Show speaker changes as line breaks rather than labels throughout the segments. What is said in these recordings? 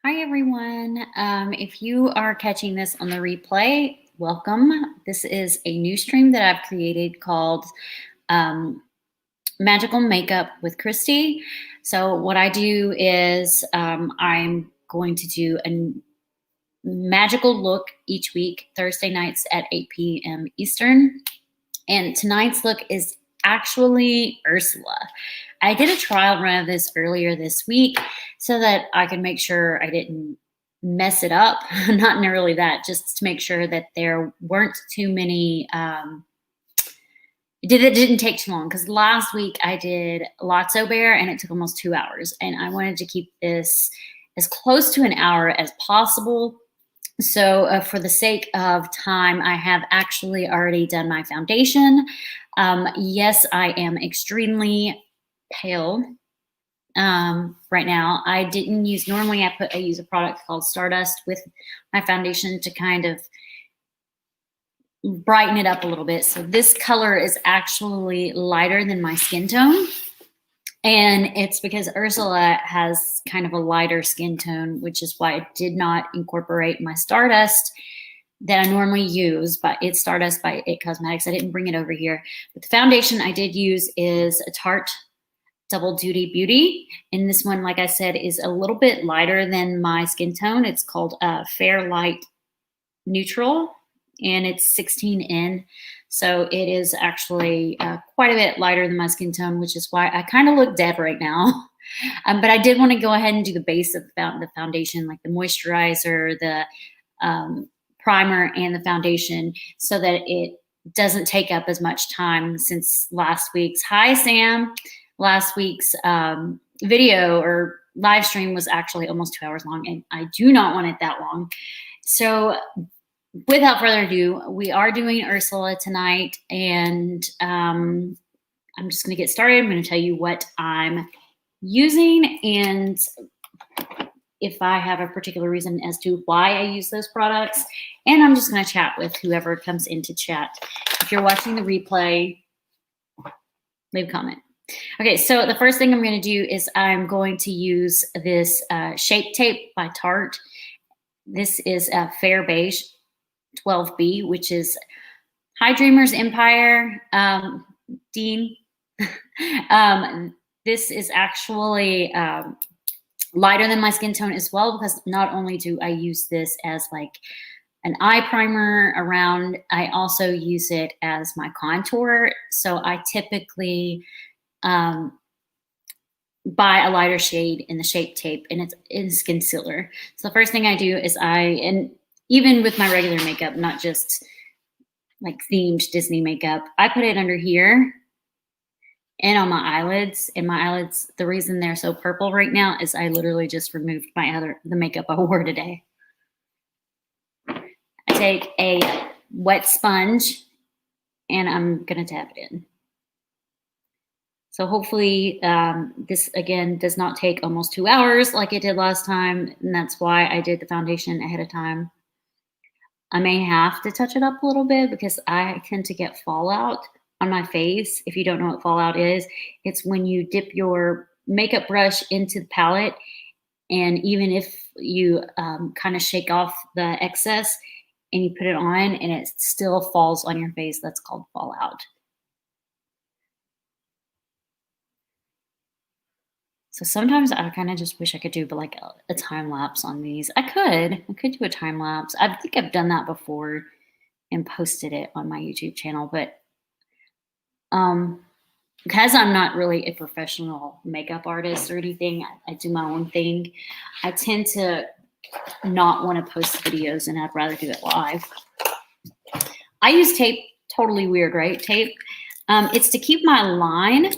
Hi, everyone. If you are catching this on the replay, welcome. This is a new stream that I've created called Magical Makeup with Christy. So what I do is I'm going to do a magical look each week, Thursday nights at 8 p.m. Eastern. And tonight's look is actually Ursula. I did a trial run of this earlier this week so that I could make sure I didn't mess it up. Not nearly that, just to make sure that there weren't too many, it didn't take too long, because last week I did Lotso Bear and it took almost 2 hours. And I wanted to keep this as close to an hour as possible. So for the sake of time, I have actually already done my foundation. Yes, I am extremely pale right now. I didn't use, normally I use a product called Stardust with my foundation to kind of brighten it up a little bit. So this color is actually lighter than my skin tone. And it's because Ursula has kind of a lighter skin tone, which is why I did not incorporate my Stardust that I normally use, but it's Stardust by It Cosmetics. I didn't bring it over here. But the foundation I did use is a Tarte Double Duty Beauty. And this one, like I said, is a little bit lighter than my skin tone. It's called Fair Light Neutral, and it's 16N. So it is actually quite a bit lighter than my skin tone, which is why I kind of look dead right now. But I did want to go ahead and do the base of the foundation, like the moisturizer, the primer, and the foundation, so that it doesn't take up as much time since last week's, hi Sam, last week's video or live stream was actually almost 2 hours long, and I do not want it that long. So without further ado, we are doing Ursula tonight, and I'm just going to get started. I'm going to tell you what I'm using and if I have a particular reason as to why I use those products, and I'm just going to chat with whoever comes into chat. If you're watching the replay, leave a comment. Okay, so the first thing I'm going to do is I'm going to use this Shape Tape by Tarte. This is a Fair Beige 12B, which is Hi Dreamers Empire, Dean. This is actually lighter than my skin tone as well, because not only do I use this as like an eye primer around, I also use it as my contour. So I typically buy a lighter shade in the Shape Tape, and it's concealer. So the first thing I do is and even with my regular makeup, not just like themed Disney makeup, I put it under here and on my eyelids. And my eyelids, the reason they're so purple right now is I literally just removed the makeup I wore today. I take a wet sponge and I'm gonna tap it in. So hopefully this, again, does not take almost 2 hours like it did last time, and that's why I did the foundation ahead of time. I may have to touch it up a little bit because I tend to get fallout on my face. If you don't know what fallout is, it's when you dip your makeup brush into the palette, and even if you kind of shake off the excess and you put it on and it still falls on your face, that's called fallout. So sometimes I kind of just wish I could do like a time lapse on these. I could do a time lapse. I think I've done that before and posted it on my YouTube channel, but because I'm not really a professional makeup artist or anything, I do my own thing. I tend to not want to post videos, and I'd rather do it live. I use tape, totally weird, right? Tape. It's to keep my line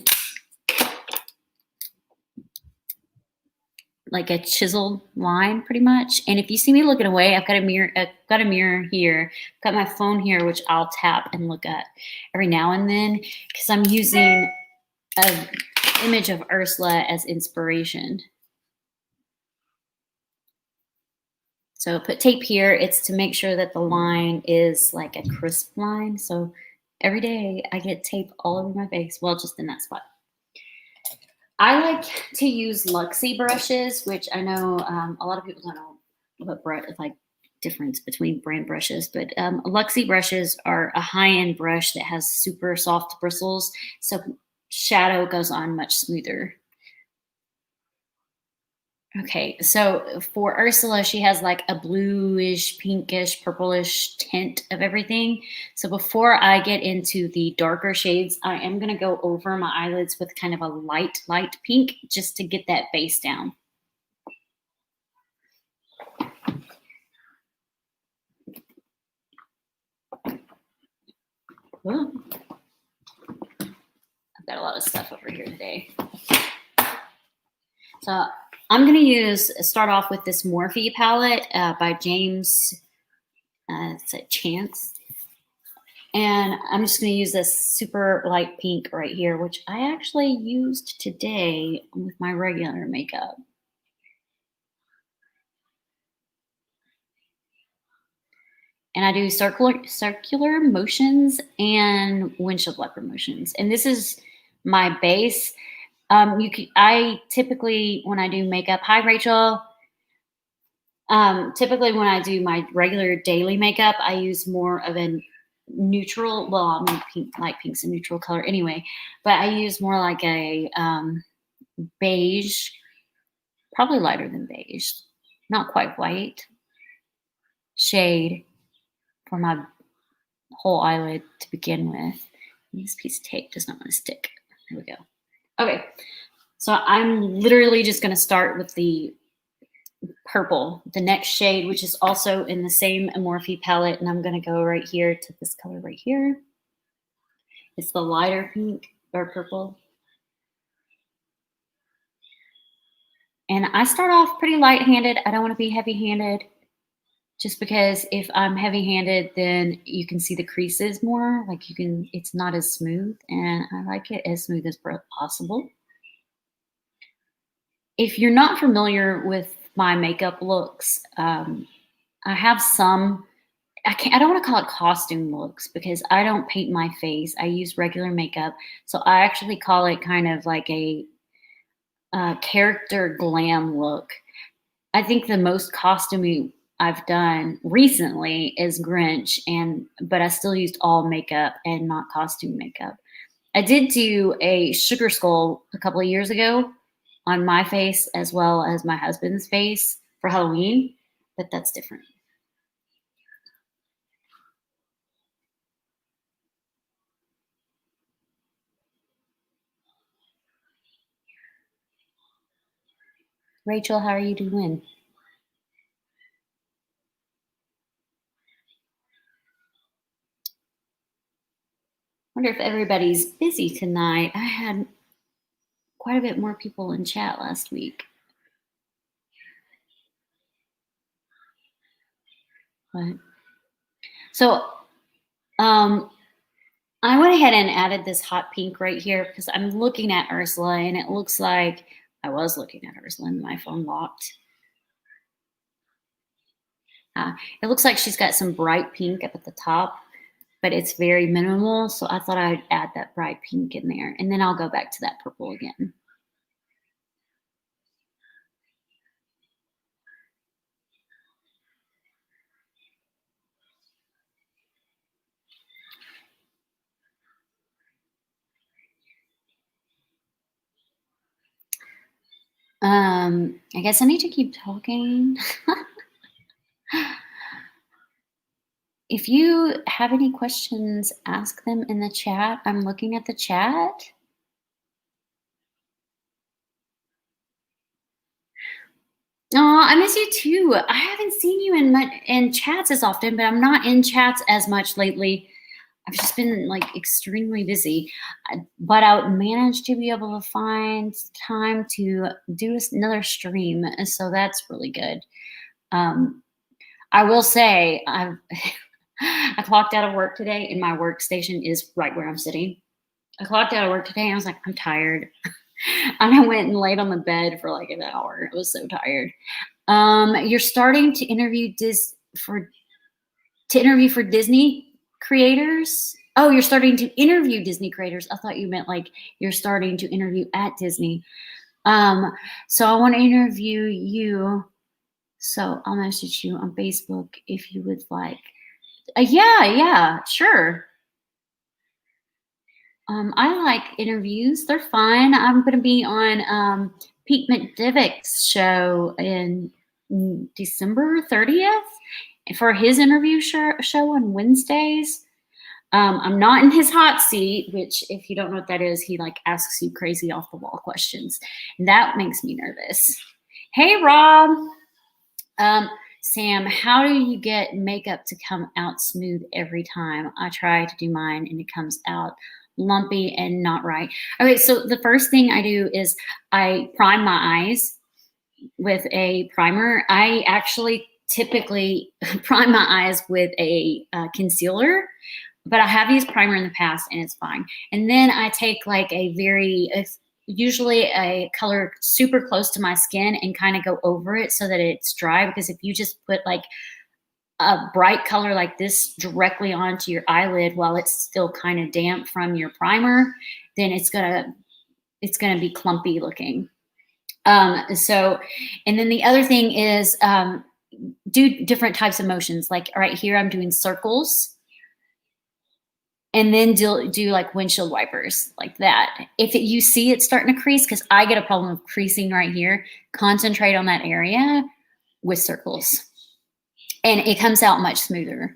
like a chiseled line, pretty much. And if you see me looking away, I've got a mirror here, I've got my phone here, which I'll tap and look at every now and then, because I'm using an image of Ursula as inspiration. So put tape here. It's to make sure that the line is like a crisp line. So every day I get tape all over my face. Well, just in that spot. I like to use Luxie brushes, which I know a lot of people don't know what like difference between brand brushes, but Luxie brushes are a high-end brush that has super soft bristles, so shadow goes on much smoother. Okay, so for Ursula, she has like a bluish, pinkish, purplish tint of everything. So before I get into the darker shades, I am going to go over my eyelids with kind of a light pink just to get that base down. Ooh. I've got a lot of stuff over here today. So I'm going to start off with this Morphe palette by James Chance. And I'm just going to use this super light pink right here, which I actually used today with my regular makeup. And I do circular motions and windshield wiper motions. And this is my base. I typically, when I do makeup, hi Rachel. Typically when I do my regular daily makeup, I use more of a neutral, well, I mean, pink, light pink's a neutral color anyway, but I use more like a beige, probably lighter than beige, not quite white shade for my whole eyelid to begin with. And this piece of tape does not want to stick. There we go. Okay, so I'm literally just going to start with the purple, the next shade, which is also in the same Morphe palette, and I'm going to go right here to this color right here. It's the lighter pink or purple. And I start off pretty light-handed. I don't want to be heavy-handed, just because if I'm heavy-handed, then you can see the creases more. Like it's not as smooth, and I like it as smooth as possible. If you're not familiar with my makeup looks, I have some, I don't want to call it costume looks because I don't paint my face. I use regular makeup. So I actually call it kind of like a character glam look. I think the most costumey I've done recently is Grinch, but I still used all makeup and not costume makeup. I did do a sugar skull a couple of years ago on my face as well as my husband's face for Halloween, but that's different. Rachel, how are you doing? Wonder if everybody's busy tonight. I had quite a bit more people in chat last week. But, so I went ahead and added this hot pink right here because I'm looking at Ursula and it looks like I was looking at Ursula and my phone locked. It looks like she's got some bright pink up at the top, but it's very minimal. So I thought I'd add that bright pink in there, and then I'll go back to that purple again. I guess I need to keep talking. If you have any questions, ask them in the chat. I'm looking at the chat. Oh, I miss you too. I haven't seen you in chats as often, but I'm not in chats as much lately. I've just been like extremely busy, but I managed to be able to find time to do another stream, so that's really good. I will say I clocked out of work today, and my workstation is right where I'm sitting. I clocked out of work today, and I was like, I'm tired. And I went and laid on the bed for like an hour. I was so tired. You're starting to interview for Disney creators. Oh, you're starting to interview Disney creators. I thought you meant like you're starting to interview at Disney. So I want to interview you. So I'll message you on Facebook if you would like. Yeah, sure. I like interviews. They're fun. I'm going to be on Pete McDivic's show in December 30th for his interview show on Wednesdays. I'm not in his hot seat, which if you don't know what that is, he like asks you crazy off the wall questions. And that makes me nervous. Hey, Rob. Sam, how do you get makeup to come out smooth every time? I try to do mine and it comes out lumpy and not right. Okay, so the first thing I do is I prime my eyes with a primer. I actually typically prime my eyes with a concealer, but I have used primer in the past and it's fine. And then I take like usually a color super close to my skin and kind of go over it so that it's dry, because if you just put like a bright color like this directly onto your eyelid while it's still kind of damp from your primer, then it's gonna be clumpy looking. And then the other thing is do different types of motions. Like right here, I'm doing circles. And then do like windshield wipers like that. If you see it starting to crease, because I get a problem with creasing right here, concentrate on that area with circles. And it comes out much smoother.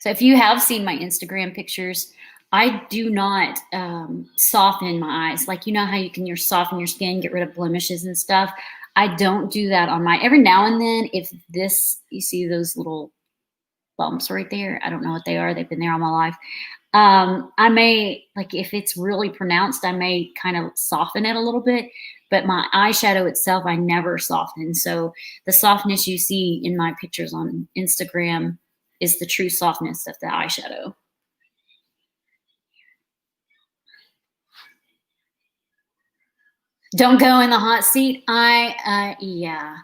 So if you have seen my Instagram pictures, I do not soften my eyes. Like, you know how you can soften your skin, get rid of blemishes and stuff. I don't do that on my, every now and then, if you see those little bumps right there, I don't know what they are. They've been there all my life. I may, like if it's really pronounced, I may kind of soften it a little bit, but my eyeshadow itself, I never soften. So the softness you see in my pictures on Instagram is the true softness of the eyeshadow. Don't go in the hot seat. Yeah.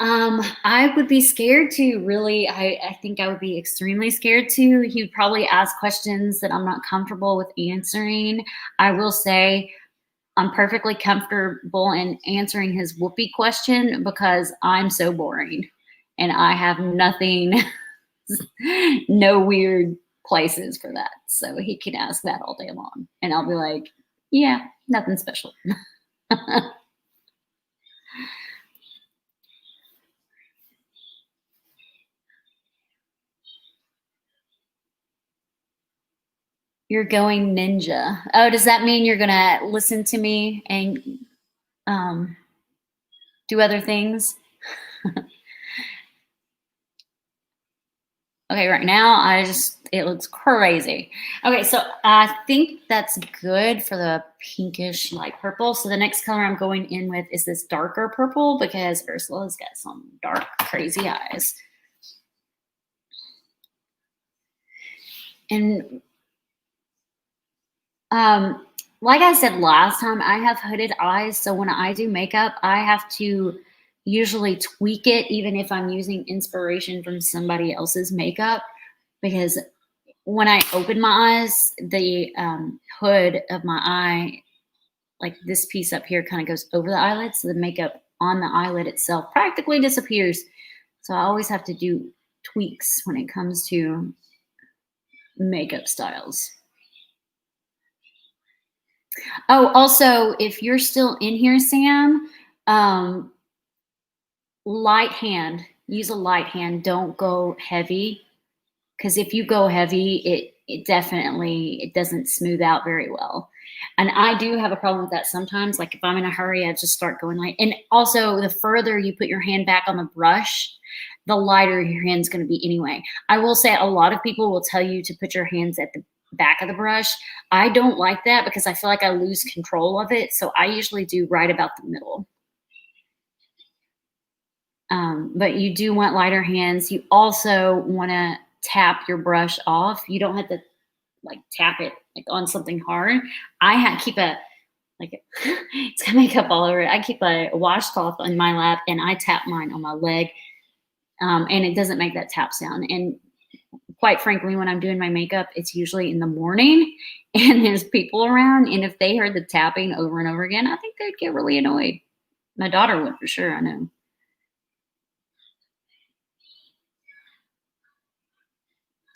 I would be scared to really, I think I would be extremely scared to. He would probably ask questions that I'm not comfortable with answering. I will say I'm perfectly comfortable in answering his whoopee question because I'm so boring and I have nothing, no weird places for that. So he can ask that all day long and I'll be like, yeah, nothing special. You're going ninja. Oh, does that mean you're gonna listen to me and do other things? Okay, right now it looks crazy. Okay, so I think that's good for the pinkish light purple. So the next color I'm going in with is this darker purple because Ursula's got some dark, crazy eyes. And like I said last time, I have hooded eyes. So when I do makeup, I have to usually tweak it, even if I'm using inspiration from somebody else's makeup, because when I open my eyes, the hood of my eye, like this piece up here, kind of goes over the eyelid. So the makeup on the eyelid itself practically disappears. So I always have to do tweaks when it comes to makeup styles. Oh, also, if you're still in here, Sam, light hand, use a light hand. Don't go heavy, because if you go heavy, it doesn't smooth out very well. And I do have a problem with that sometimes. Like if I'm in a hurry, I just start going light. And also, the further you put your hand back on the brush, the lighter your hand's going to be anyway. I will say a lot of people will tell you to put your hands at the back of the brush. I don't like that because I feel like I lose control of it. So I usually do right about the middle. But you do want lighter hands. You also want to tap your brush off. You don't have to like tap it like on something hard. Keep it's gonna make up all over it. I keep a washcloth on my lap and I tap mine on my leg. And it doesn't make that tap sound. And quite frankly, when I'm doing my makeup, it's usually in the morning and there's people around. And if they heard the tapping over and over again, I think they'd get really annoyed. My daughter would for sure, I know.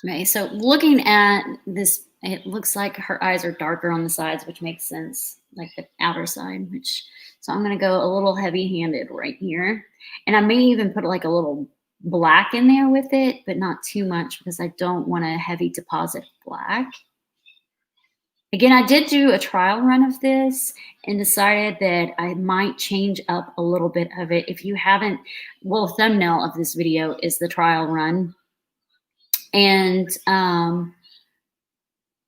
Okay, so looking at this, it looks like her eyes are darker on the sides, which makes sense, like the outer side, so I'm gonna go a little heavy-handed right here. And I may even put like a little black in there with it, but not too much because I don't want a heavy deposit of black. Again, I did do a trial run of this and decided that I might change up a little bit of it. If you haven't, well, thumbnail of this video is the trial run. And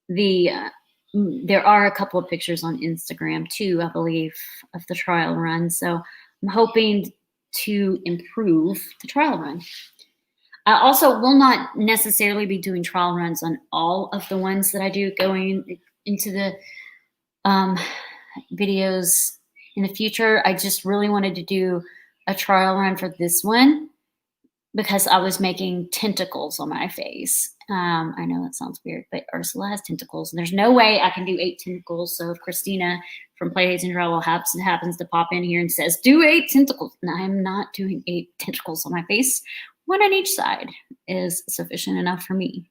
there are a couple of pictures on Instagram too, I believe, of the trial run. So I'm hoping to improve the trial run. I also will not necessarily be doing trial runs on all of the ones that I do going into the videos in the future. I just really wanted to do a trial run for this one because I was making tentacles on my face. I know that sounds weird, but Ursula has tentacles, and there's no way I can do 8 tentacles. So if Christina from Playdates and Travel happens to pop in here and says, do 8 tentacles, and I'm not doing 8 tentacles on my face. 1 on each side is sufficient enough for me.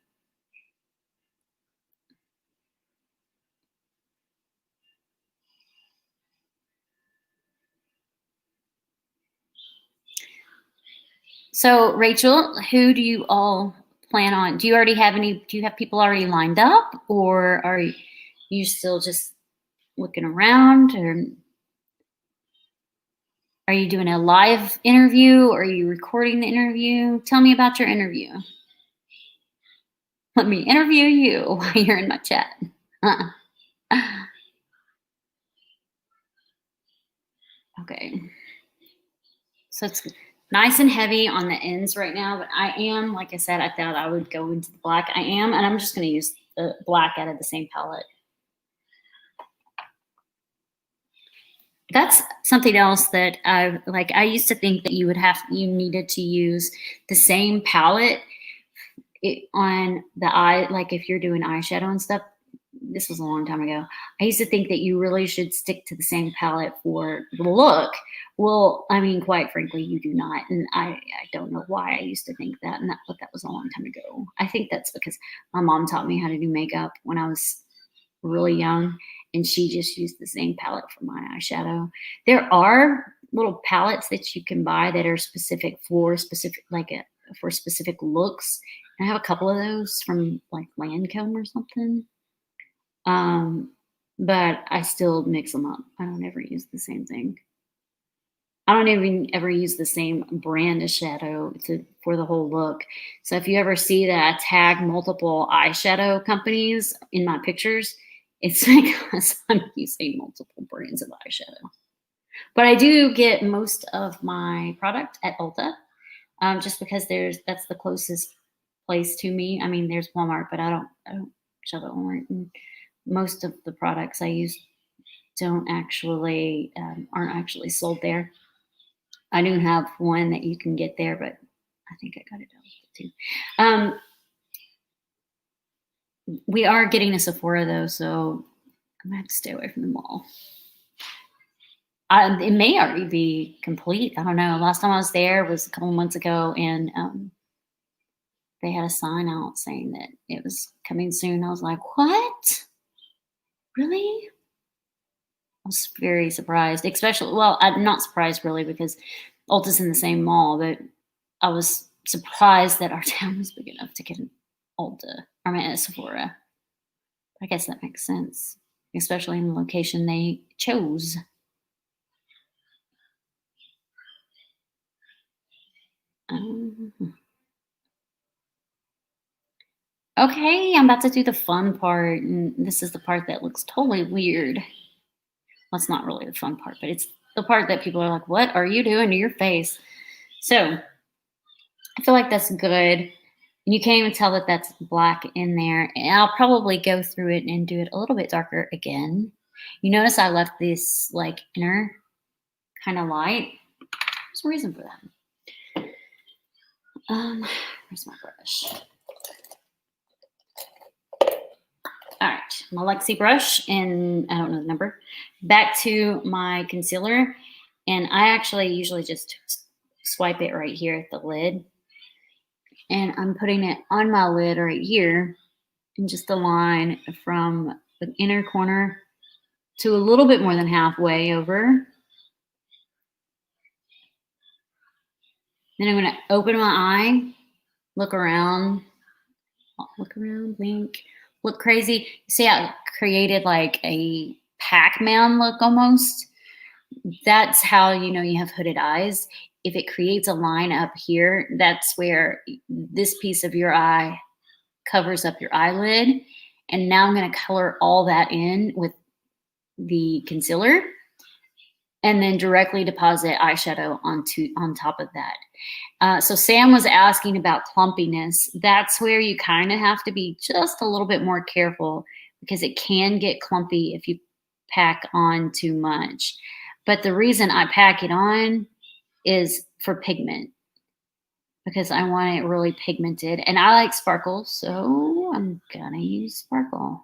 So Rachel, who do you all plan on? Do you have people already lined up, or are you still just looking around, or are you doing a live interview, or are you recording the interview? Tell me about your interview. Let me interview you while you're in my chat. Okay. So it's nice and heavy on the ends right now, but I am, like I said, I thought I would go into the black. I am, and I'm just going to use the black out of the same palette. That's something else that I used to think that you needed to use the same palette on the eye, like if you're doing eyeshadow and stuff. This was a long time ago. I used to think that you really should stick to the same palette for the look. Well, I mean, quite frankly, you do not. And I don't know why I used to think that, but that was a long time ago. I think that's because my mom taught me how to do makeup when I was really young, and she just used the same palette for my eyeshadow. There are little palettes that you can buy that are specific for specific looks. And I have a couple of those from like Lancome or something. But I still mix them up. I don't ever use the same thing. I don't even ever use the same brand of shadow for the whole look. So if you ever see that I tag multiple eyeshadow companies in my pictures, it's because I'm using multiple brands of eyeshadow. But I do get most of my product at Ulta, just because that's the closest place to me. I mean, there's Walmart, but I don't shop at Walmart. And most of the products I use aren't actually sold there. I do have one that you can get there, but I think I got it too. We are getting a Sephora though, so I'm gonna have to stay away from the mall. It may already be complete. I don't know. Last time I was there was a couple months ago, and they had a sign out saying that it was coming soon. I was like, what? Really? I was very surprised, especially, well, I'm not surprised really because Ulta's in the same mall, but I was surprised that our town was big enough to get an a Sephora. I guess that makes sense, especially in the location they chose. Okay, I'm about to do the fun part, and this is the part that looks totally weird. Well, it's not really the fun part, but it's the part that people are like, what are you doing to your face? So I feel like that's good. And you can't even tell that that's black in there. And I'll probably go through it and do it a little bit darker again. You notice I left this like inner kind of light. There's a reason for that. Where's my brush? All right, my Lexi brush, and I don't know the number. Back to my concealer, and I actually usually just swipe it right here at the lid. And I'm putting it on my lid right here, and just a line from the inner corner to a little bit more than halfway over. Then I'm going to open my eye, look around, blink, look crazy. See how it created like a Pac-Man look almost? That's how you know you have hooded eyes. If it creates a line up here, that's where this piece of your eye covers up your eyelid. And now I'm going to color all that in with the concealer and then directly deposit eyeshadow on top of that. So Sam was asking about clumpiness. That's where you kind of have to be just a little bit more careful because it can get clumpy if you pack on too much. But the reason I pack it on is for pigment because I want it really pigmented. And I like sparkle, so I'm gonna use sparkle.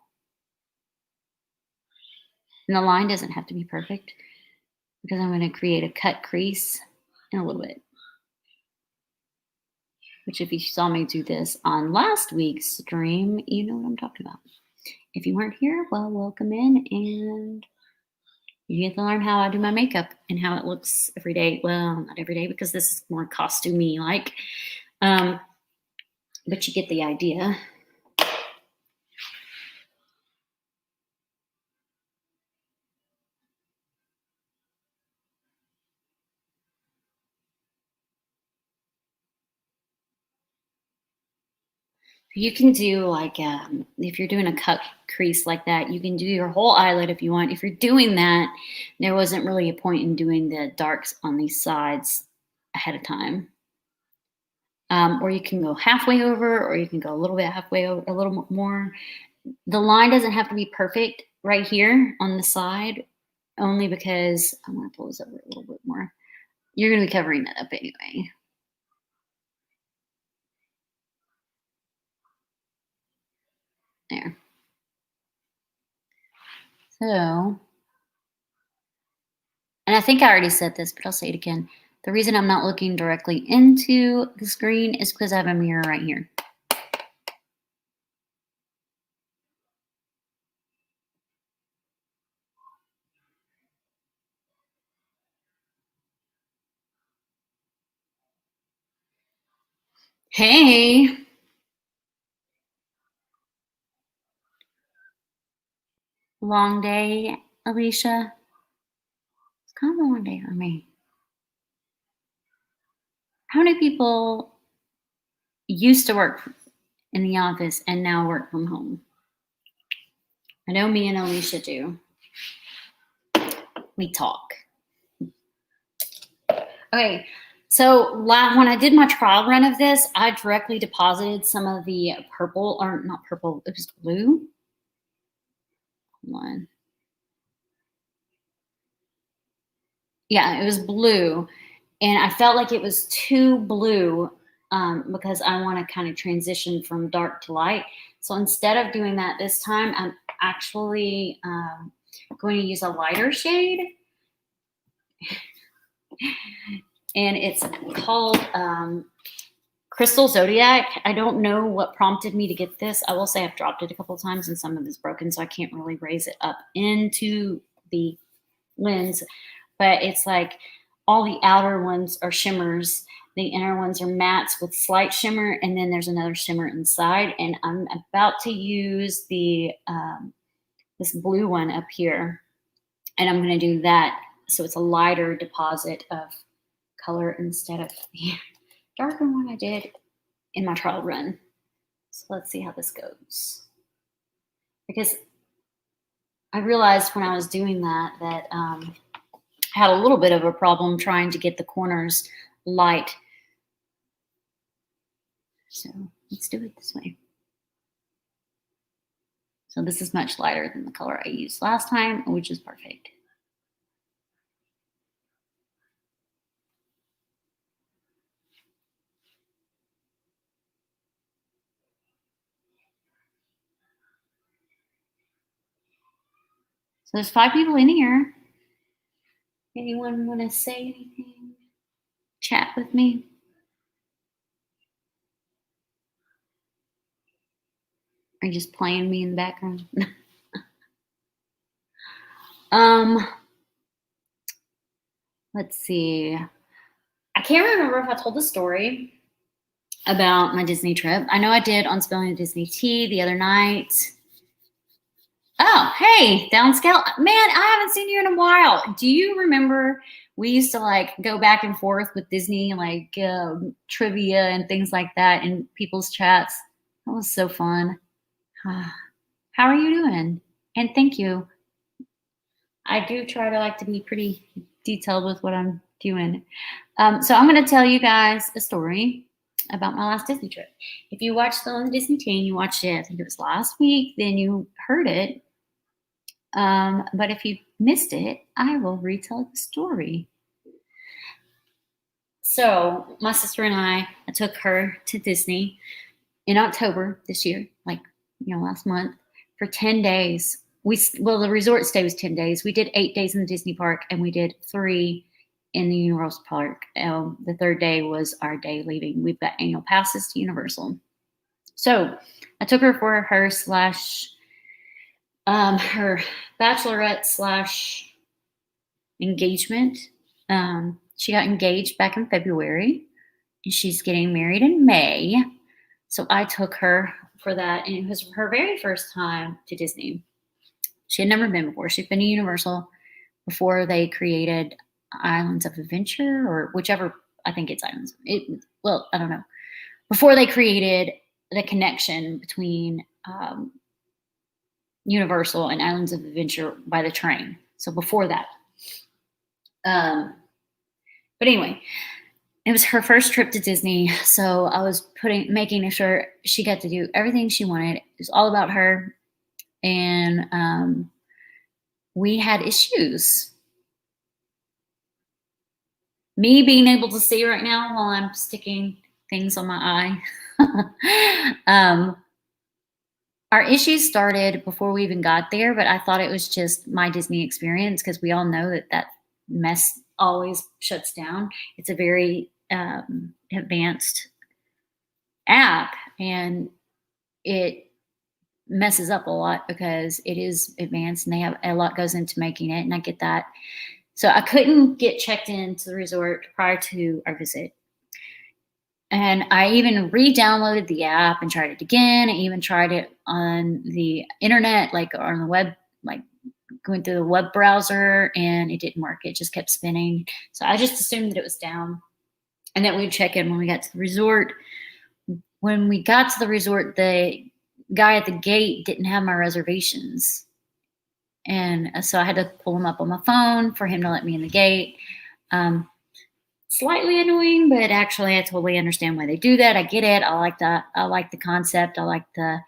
And the line doesn't have to be perfect because I'm gonna create a cut crease in a little bit. Which if you saw me do this on last week's stream, you know what I'm talking about. If you weren't here, well, welcome in and you get to learn how I do my makeup and how it looks every day. Well, not every day because this is more costumey like, but you get the idea. You can do like, if you're doing a cut crease like that, you can do your whole eyelid if you want. If you're doing that, there wasn't really a point in doing the darks on these sides ahead of time. Or you can go halfway over, or you can go a little bit halfway over, a little more. The line doesn't have to be perfect right here on the side, only because I'm going to pull this over a little bit more. You're going to be covering that up anyway. There. So, and I think I already said this, but I'll say it again. The reason I'm not looking directly into the screen is because I have a mirror right here. Hey. Long day, Alicia. It's kind of a long day for me. How many people used to work in the office and now work from home? I know me and Alicia do. We talk. Okay, so when I did my trial run of this, I directly deposited some of the purple, or not purple, it was blue. Hold on. Yeah, it was blue. And I felt like it was too blue because I want to kind of transition from dark to light. So instead of doing that this time, I'm actually going to use a lighter shade. And it's called Crystal Zodiac. I don't know what prompted me to get this. I will say I've dropped it a couple of times and some of it's broken, so I can't really raise it up into the lens. But it's like all the outer ones are shimmers. The inner ones are mattes with slight shimmer, and then there's another shimmer inside. And I'm about to use the this blue one up here, and I'm going to do that so it's a lighter deposit of color instead of the darker one I did in my trial run. So let's see how this goes. Because I realized when I was doing that I had a little bit of a problem trying to get the corners light. So let's do it this way. So this is much lighter than the color I used last time, which is perfect. So there's 5 people in here. Anyone want to say anything? Chat with me? Are you just playing me in the background? Let's see. I can't remember if I told the story about my Disney trip. I know I did on Spilling the Disney Tea the other night. Oh, hey, Downscale. Man, I haven't seen you in a while. Do you remember we used to like go back and forth with Disney, like trivia and things like that in people's chats? That was so fun. How are you doing? And thank you. I do try to like to be pretty detailed with what I'm doing. So I'm going to tell you guys a story about my last Disney trip. If you watched the Disney TN, you watched it, I think it was last week, then you heard it. But if you missed it, I will retell the story. So my sister and I took her to Disney in October this year, like, last month, for 10 days. The resort stay was 10 days. We did 8 days in the Disney park, and we did 3 in the Universal Park. The 3rd day was our day leaving. We've got annual passes to Universal. So I took her for her bachelorette / engagement. She got engaged back in February, and she's getting married in May. So I took her for that, and it was her very first time to Disney. She had never been before. She'd been to Universal before they created Islands of Adventure, or whichever. I think it's Islands. I don't know. Before they created the connection between Universal and Islands of Adventure by the train. So before that. But anyway, it was her first trip to Disney. So I was making sure she got to do everything she wanted. It was all about her. And we had issues. Me being able to see right now while I'm sticking things on my eye. Our issues started before we even got there, but I thought it was just my Disney experience, because we all know that mess always shuts down. It's a very advanced app, and it messes up a lot because it is advanced, and they have a lot goes into making it, and I get that. So I couldn't get checked into the resort prior to our visit. And I even re-downloaded the app and tried it again. I even tried it on the internet, like on the web, like going through the web browser, and it didn't work. It just kept spinning. So I just assumed that it was down, and that we'd check in when we got to the resort. When we got to the resort, the guy at the gate didn't have my reservations. And so I had to pull him up on my phone for him to let me in the gate. Slightly annoying, but actually I totally understand why they do that. I get it. I like that. I like the concept. I like the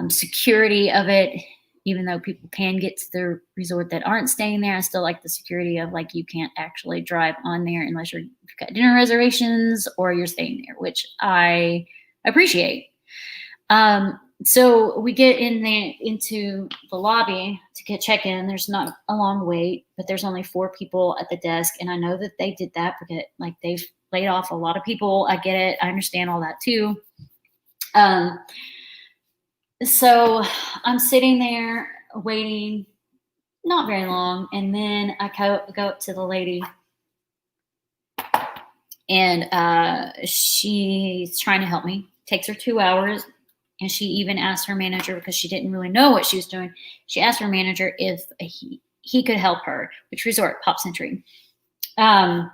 security of it. Even though people can get to the resort that aren't staying there, I still like the security of, like, you can't actually drive on there unless you've got dinner reservations or you're staying there, which I appreciate. So we get into the lobby to get check-in. There's not a long wait, but there's only 4 people at the desk. And I know that they did that because, like, they've laid off a lot of people. I get it. I understand all that too. So I'm sitting there waiting, not very long. And then I go up to the lady, and she's trying to help me. Takes her 2 hours. And she even asked her manager, because she didn't really know what she was doing. She asked her manager if he could help her. Which resort? Pop Century. And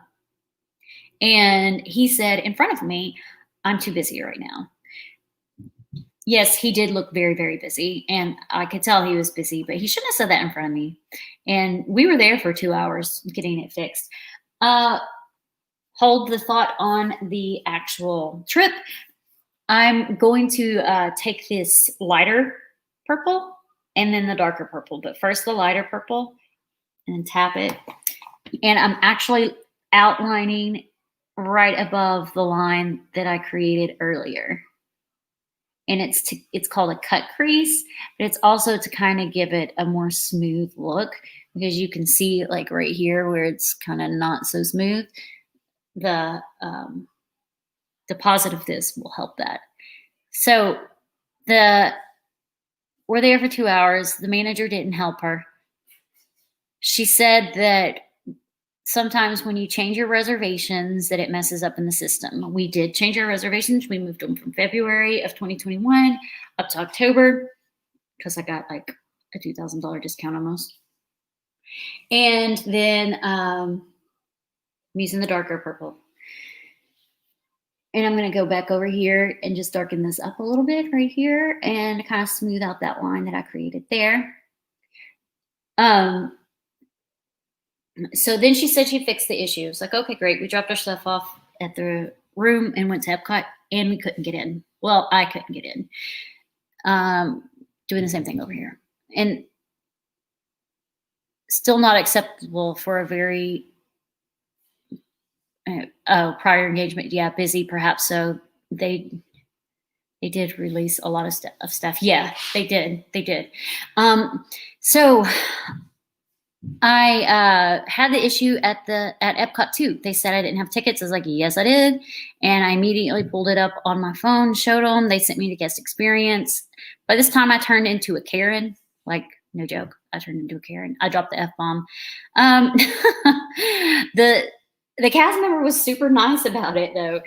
he said in front of me, "I'm too busy right now." Yes, he did look very, very busy. And I could tell he was busy, but he shouldn't have said that in front of me. And we were there for 2 hours getting it fixed. Hold the thought on the actual trip. I'm going to take this lighter purple and then the darker purple, but first the lighter purple, and then tap it. And I'm actually outlining right above the line that I created earlier. and it's called a cut crease, but it's also to kind of give it a more smooth look, because you can see like right here where it's kind of not so smooth. The deposit of this will help that. So we're there for 2 hours. The manager didn't help her. She said that sometimes when you change your reservations that it messes up in the system. We did change our reservations. We moved them from February of 2021 up to October because I got like a $2,000 discount almost. And then I'm using the darker purple. And I'm going to go back over here and just darken this up a little bit right here and kind of smooth out that line that I created there. So then she said she fixed the issue. It's like, okay, great. We dropped our stuff off at the room and went to Epcot, and we couldn't get in. Well, I couldn't get in. Doing the same thing over here. And still not acceptable for a very prior engagement. Yeah, busy perhaps. So they did release a lot of stuff. Yeah, they did. They did. So I had the issue at Epcot too. They said I didn't have tickets. I was like, yes, I did. And I immediately pulled it up on my phone, showed them. They sent me the guest experience. By this time I turned into a Karen, like no joke. I turned into a Karen. I dropped the F-bomb. The cast member was super nice about it though.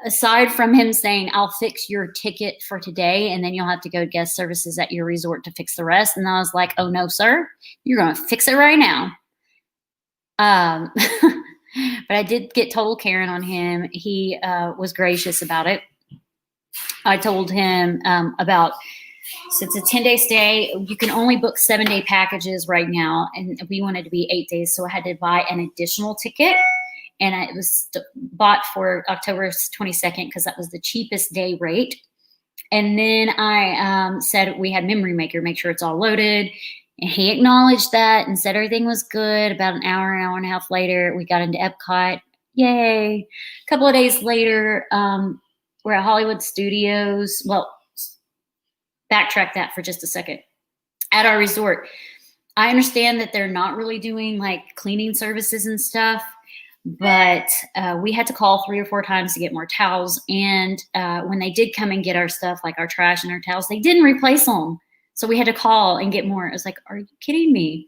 Aside from him saying, I'll fix your ticket for today and then you'll have to go to guest services at your resort to fix the rest. And I was like, oh no, sir, you're going to fix it right now. But I did get total Karen on him. He was gracious about it. I told him about, so it's a 10-day stay. You can only book 7-day packages right now. And we wanted to be 8 days. So I had to buy an additional ticket. And it was bought for October 22nd because that was the cheapest day rate. And then I said we had Memory Maker, make sure it's all loaded. And he acknowledged that and said everything was good. About an hour and a half later, we got into Epcot. Yay. A couple of days later, we're at Hollywood Studios. Well, backtrack that for just a second. At our resort, I understand that they're not really doing like cleaning services and stuff. But we had to call 3 or 4 times to get more towels. And when they did come and get our stuff, like our trash and our towels, they didn't replace them. So we had to call and get more. I was like, are you kidding me?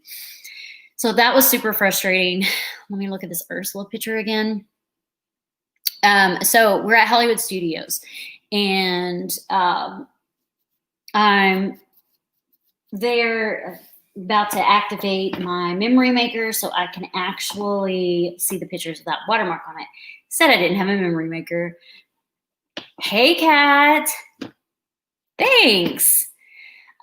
So that was super frustrating. Let me look at this Ursula picture again. So we're at Hollywood Studios. And I'm there about to activate my Memory Maker so I can actually see the pictures of that watermark on it. Said I didn't have a Memory Maker. Hey, Kat. Thanks.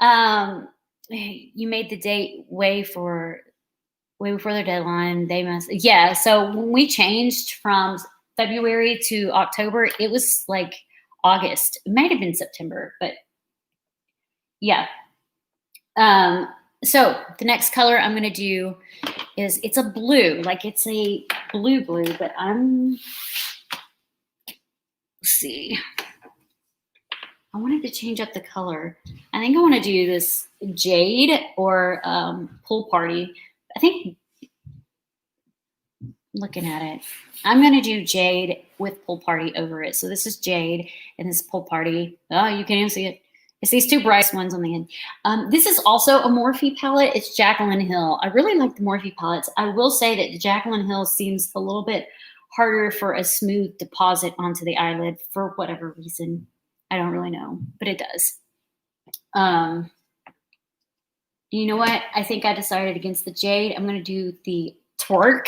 You made the date way before their deadline. They must, yeah. So when we changed from February to October, it was like August. It might have been September, but yeah. So the next color I'm going to do is, it's a blue, like it's a blue, but let's see. I wanted to change up the color. I think I want to do this jade or pool party. I think, looking at it, I'm going to do jade with pool party over it. So this is jade and this is pool party. Oh, you can't even see it. It's these 2 bright ones on the end. This is also a Morphe palette. It's Jaclyn Hill. I really like the Morphe palettes. I will say that the Jaclyn Hill seems a little bit harder for a smooth deposit onto the eyelid for whatever reason. I don't really know, but it does. You know what? I think I decided against the jade. I'm going to do the twerk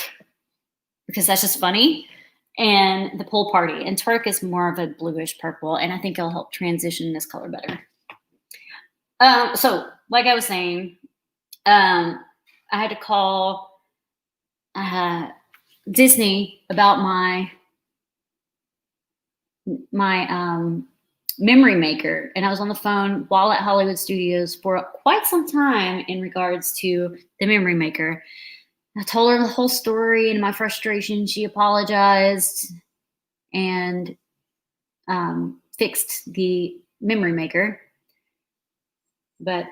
because that's just funny. And the pool party. And twerk is more of a bluish purple. And I think it'll help transition this color better. So like I was saying, I had to call Disney about my Memory Maker. And I was on the phone while at Hollywood Studios for quite some time in regards to the Memory Maker. I told her the whole story and my frustration. She apologized and fixed the memory maker. But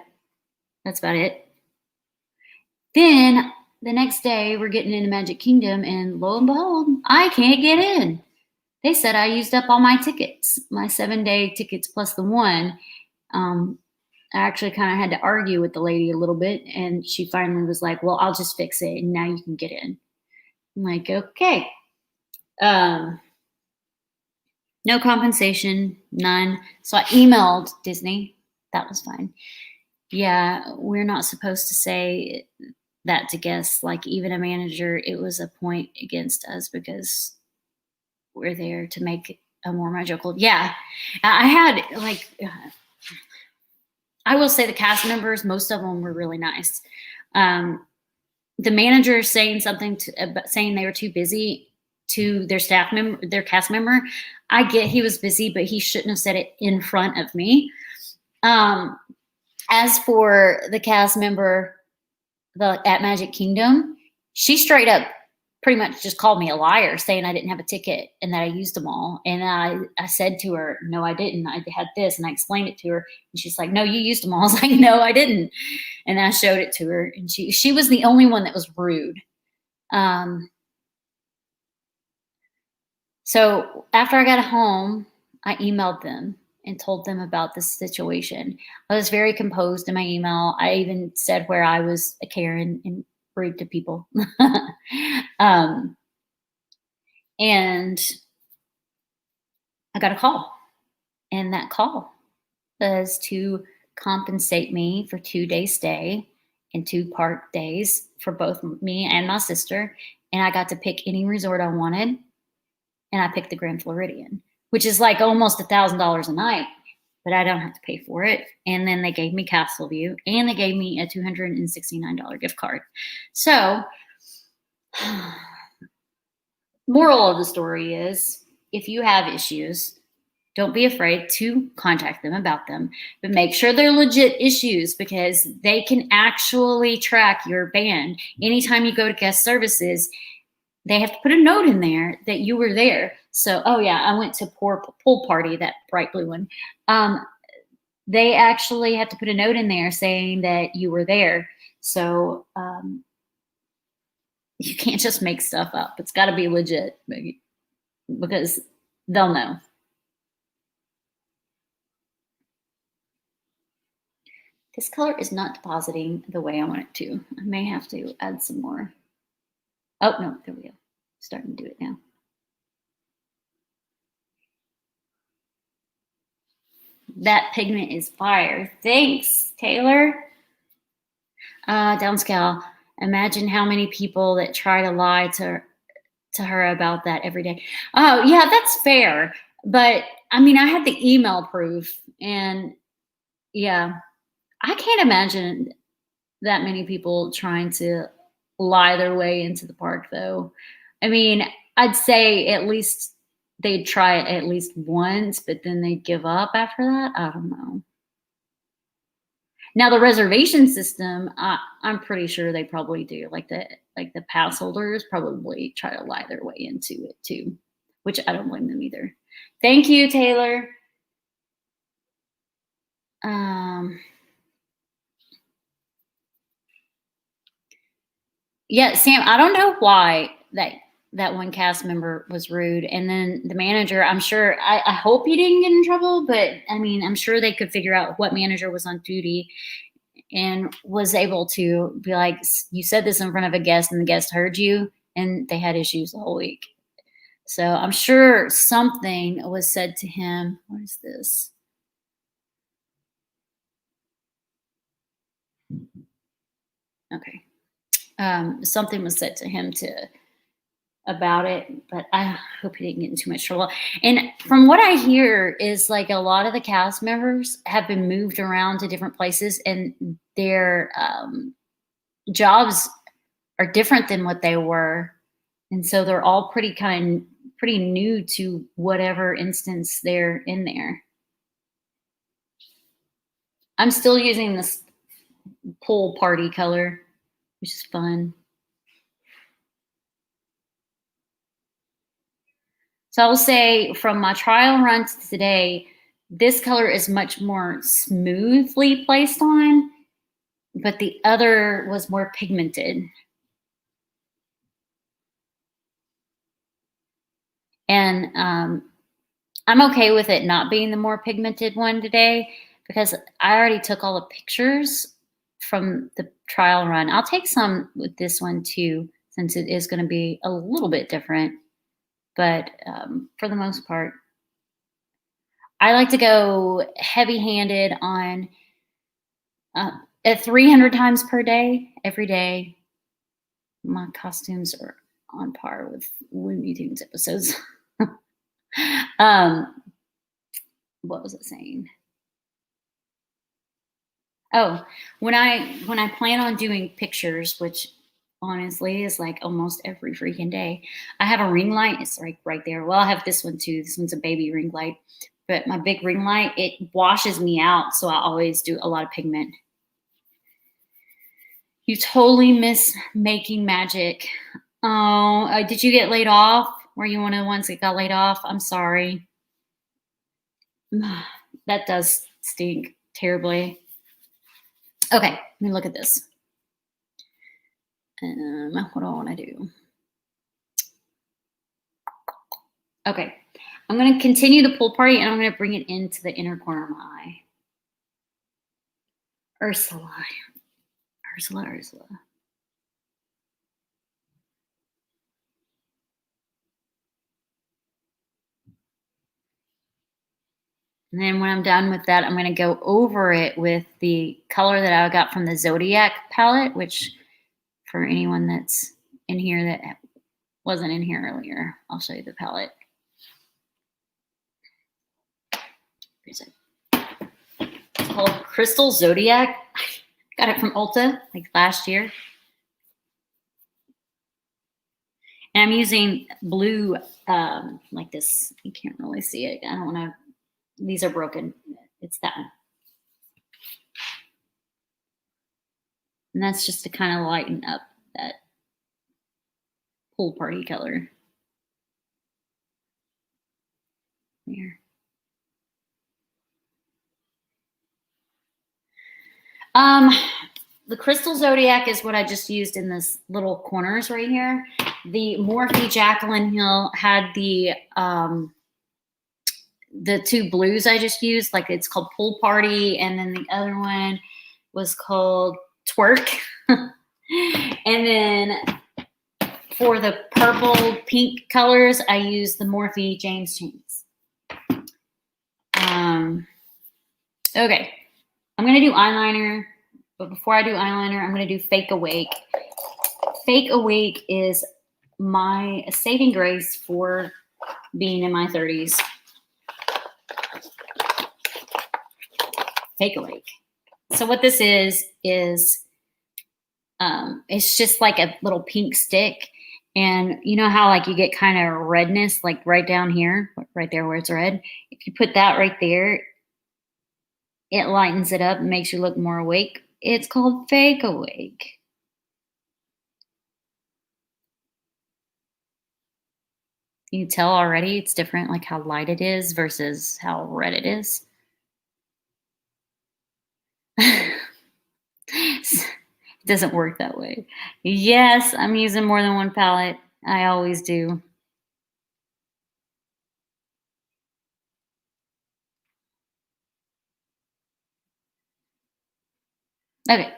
that's about it. Then the next day, we're getting into Magic Kingdom, and lo and behold, I can't get in. They said I used up all my tickets, my 7-day tickets plus the one. I actually kind of had to argue with the lady a little bit, and she finally was like, well, I'll just fix it, and now you can get in. I'm like, okay. No compensation, none. So I emailed Disney. That was fine. Yeah, we're not supposed to say that to guests. Like, even a manager, it was a point against us because we're there to make a more magical. Yeah, I had like, I will say the cast members, most of them were really nice. The manager saying something saying they were too busy to their staff member, their cast member. I get he was busy, but he shouldn't have said it in front of me. As for the cast member at Magic Kingdom, she straight up pretty much just called me a liar, saying I didn't have a ticket and that I used them all. And I said to her, no, I didn't. I had this, and I explained it to her. And she's like, no, you used them all. I was like, no, I didn't. And I showed it to her, and she was the only one that was rude. So after I got home, I emailed them and told them about this situation. I was very composed in my email. I even said where I was a Karen and rude to people. And I got a call, and that call was to compensate me for 2-day stay and 2 park days for both me and my sister. And I got to pick any resort I wanted. And I picked the Grand Floridian, which is like almost $1,000 a night, but I don't have to pay for it. And then they gave me Castle View, and they gave me a $269 gift card. So, moral of the story is, if you have issues, don't be afraid to contact them about them, but make sure they're legit issues, because they can actually track your band. Anytime you go to guest services, they have to put a note in there that you were there. So, oh yeah, I went to pool party, that bright blue one. They actually have to put a note in there saying that you were there. So you can't just make stuff up. It's got to be legit, because they'll know. This color is not depositing the way I want it to. I may have to add some more. Oh, no, there we go. Starting to do it now. That pigment is fire. Thanks, Taylor. Downscale. Imagine how many people that try to lie to her about that every day. Oh, yeah, that's fair. But, I mean, I had the email proof. And, yeah, I can't imagine that many people trying to lie their way into the park, though. I mean, I'd say at least they'd try it at least once, but then they'd give up after that. I don't know. Now the reservation system, I'm pretty sure they probably do. Like the pass holders probably try to lie their way into it too, which I don't blame them either. Thank you, Taylor. Yeah, Sam, I don't know why that one cast member was rude. And then the manager, I'm sure, I hope he didn't get in trouble, but I mean, I'm sure they could figure out what manager was on duty and was able to be like, you said this in front of a guest and the guest heard you, and they had issues the whole week. So I'm sure something was said to him. What is this? Okay. Something was said to him about it, but I hope he didn't get in too much trouble. And from what I hear is like a lot of the cast members have been moved around to different places, and their jobs are different than what they were. And so they're all pretty new to whatever instance they're in there. I'm still using this pool party color, which is fun. So I will say, from my trial run to today, this color is much more smoothly placed on, but the other was more pigmented. And I'm okay with it not being the more pigmented one today because I already took all the pictures from the trial run. I'll take some with this one too, since it is going to be a little bit different. But for the most part, I like to go heavy-handed on at 300 times per day, every day. My costumes are on par with Looney Tunes episodes. What was it saying? Oh, when I plan on doing pictures, which honestly is like almost every freaking day, I have a ring light. It's like right there. Well, I have this one too. This one's a baby ring light, but my big ring light, it washes me out. So I always do a lot of pigment. You totally miss making magic. Oh, did you get laid off? Were you one of the ones that got laid off? I'm sorry. That does stink terribly. Okay, let me look at this. What do I want to do? Okay, I'm going to continue the pool party and I'm going to bring it into the inner corner of my eye. Ursula. And then when I'm done with that, I'm going to go over it with the color that I got from the Zodiac palette, which for anyone that's in here that wasn't in here earlier, I'll show you the palette. Here's it. It's called Crystal Zodiac. Got it from Ulta like last year. And I'm using blue like this. You can't really see it. I don't want to, these are broken. It's that one. And that's just to kind of lighten up that pool party color. There. The Crystal Zodiac is what I just used in this little corners right here. The Morphe Jaclyn Hill had the two blues I just used, like it's called Pool Party, and then the other one was called Twerk. And then for the purple pink colors, I used the Morphe James Chains. Okay, I'm gonna do eyeliner, but before I do eyeliner, I'm gonna do Fake Awake. Fake Awake is my saving grace for being in my 30s. Fake Awake. So what this is it's just like a little pink stick. And you know how like you get kind of redness like right down here, right there where it's red? If you put that right there, it lightens it up and makes you look more awake. It's called Fake Awake. You can tell already it's different, like how light it is versus how red it is. It doesn't work that way. Yes, I'm using more than one palette. I always do. Okay.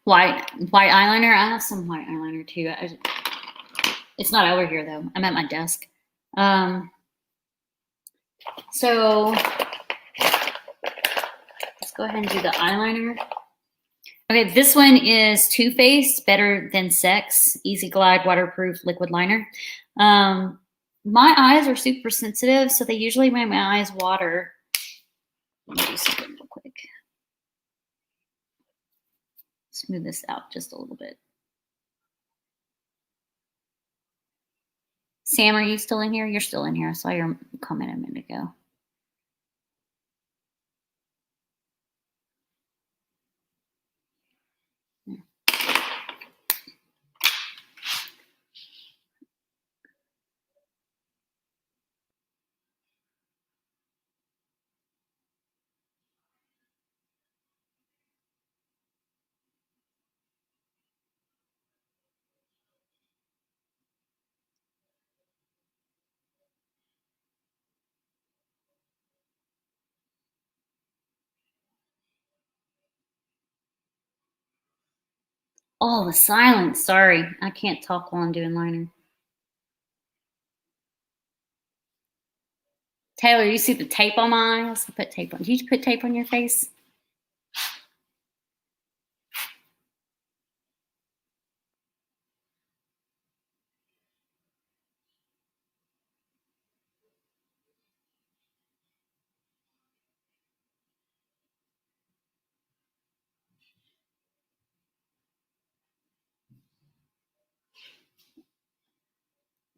White eyeliner. I have some white eyeliner too. It's not over here though. I'm at my desk. So let's go ahead and do the eyeliner. Okay, this one is Too Faced Better Than Sex Easy Glide Waterproof Liquid Liner. My eyes are super sensitive, so they usually make my eyes water. Let me do something real quick. Smooth this out just a little bit. Sam, are you still in here? You're still in here. I saw your comment a minute ago. Oh, the silence. Sorry. I can't talk while I'm doing liner. Taylor, you see the tape on my eyes? I put tape on. Did you put tape on your face?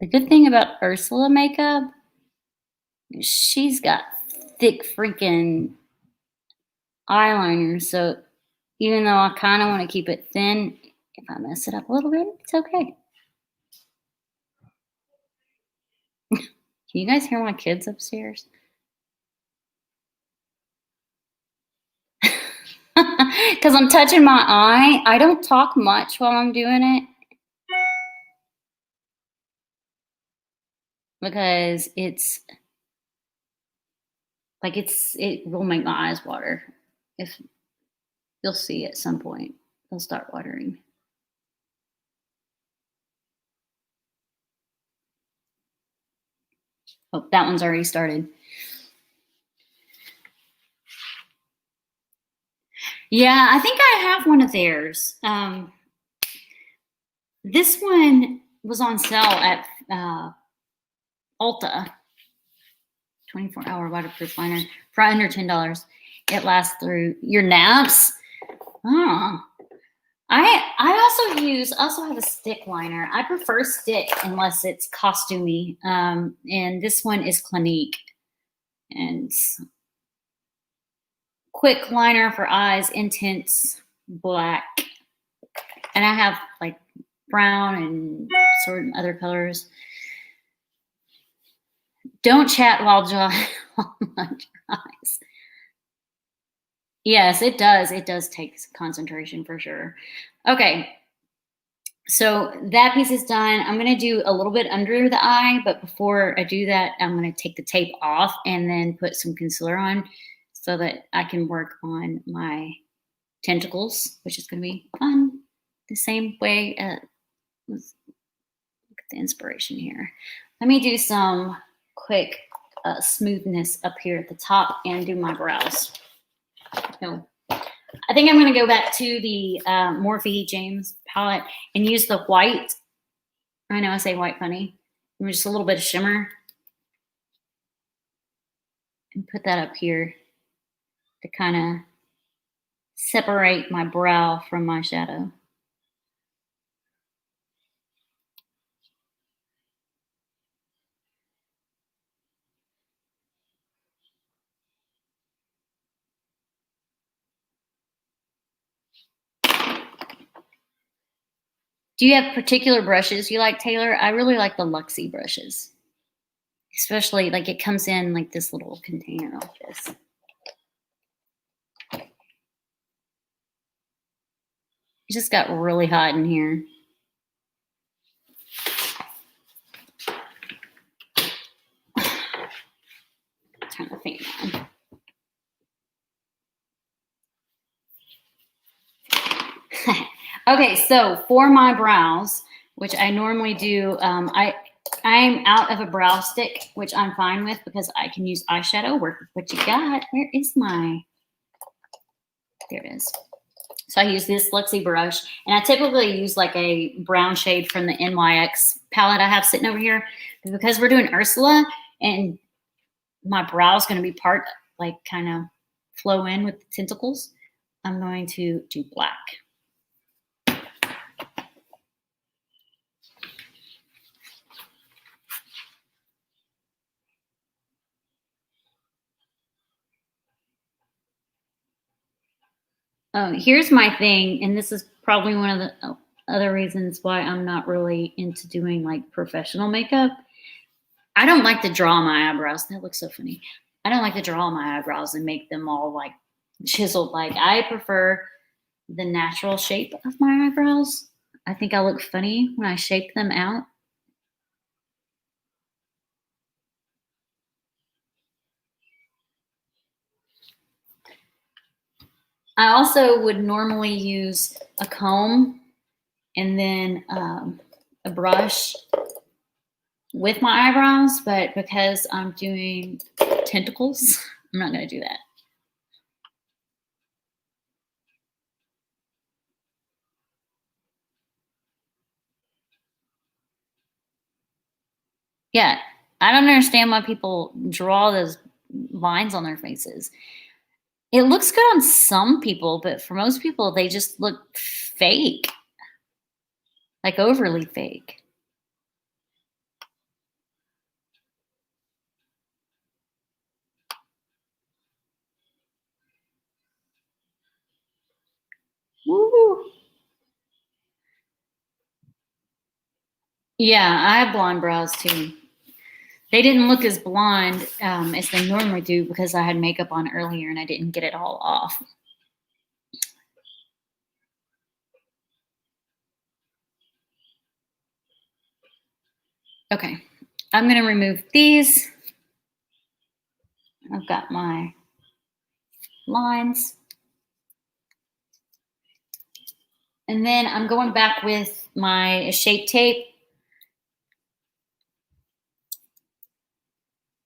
The good thing about Ursula Makeup, she's got thick freaking eyeliner. So even though I kind of want to keep it thin, if I mess it up a little bit, it's okay. Can you guys hear my kids upstairs? Because I'm touching my eye. I don't talk much while I'm doing it. Because it's like it will make my eyes water. If you'll see at some point, they'll start watering. Oh, that one's already started. Yeah, I think I have one of theirs. This one was on sale at Ulta. 24-hour waterproof liner for under $10. It lasts through your naps. Oh. I also have a stick liner. I prefer stick unless it's costumey. And this one is Clinique. And quick liner for eyes, intense black. And I have like brown and certain other colors. Don't chat while drawing on your eyes. Yes, it does. It does take concentration for sure. Okay. So that piece is done. I'm going to do a little bit under the eye, but before I do that, I'm going to take the tape off and then put some concealer on so that I can work on my tentacles, which is going to be fun. The same way. Let's look at the inspiration here. Let me do some quick smoothness up here at the top and do my brows. No. I think I'm going to go back to the Morphe James palette and use the white. I know I say white funny. Just a little bit of shimmer. And put that up here to kind of separate my brow from my shadow. Do you have particular brushes you like, Taylor? I really like the Luxie brushes. Especially like it comes in like this little container like this. It just got really hot in here. Turn the fan on. Okay, so for my brows, which I normally do, I'm out of a brow stick, which I'm fine with because I can use eyeshadow. Work with what you got. Where is my? There it is. So I use this Luxie brush, and I typically use like a brown shade from the NYX palette I have sitting over here. But because we're doing Ursula, and my brow is going to be part like kind of flow in with the tentacles, I'm going to do black. Here's my thing, and this is probably one of the other reasons why I'm not really into doing like professional makeup. I don't like to draw my eyebrows. That looks so funny. I don't like to draw my eyebrows and make them all like chiseled. Like I prefer the natural shape of my eyebrows. I think I look funny when I shape them out. I also would normally use a comb and then a brush with my eyebrows, but because I'm doing tentacles, I'm not going to do that. Yeah, I don't understand why people draw those lines on their faces. It looks good on some people, but for most people, they just look fake, like overly fake. Woo. Yeah, I have blonde brows too. They didn't look as blonde as they normally do because I had makeup on earlier and I didn't get it all off. Okay, I'm going to remove these. I've got my lines. And then I'm going back with my Shape Tape.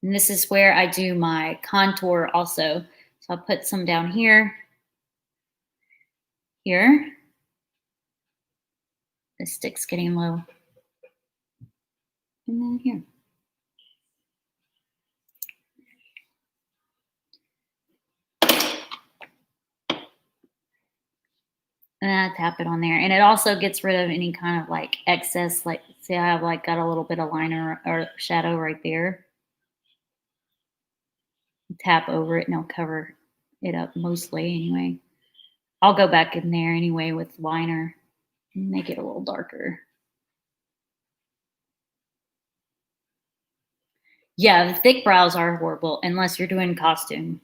And this is where I do my contour also. So I'll put some down here, here. The stick's getting low. And then here. And then I tap it on there. And it also gets rid of any kind of like excess, like see I have like got a little bit of liner or shadow right there. Tap over it and it'll cover it up mostly anyway. I'll go back in there anyway with liner and make it a little darker. Yeah, the thick brows are horrible unless you're doing costume.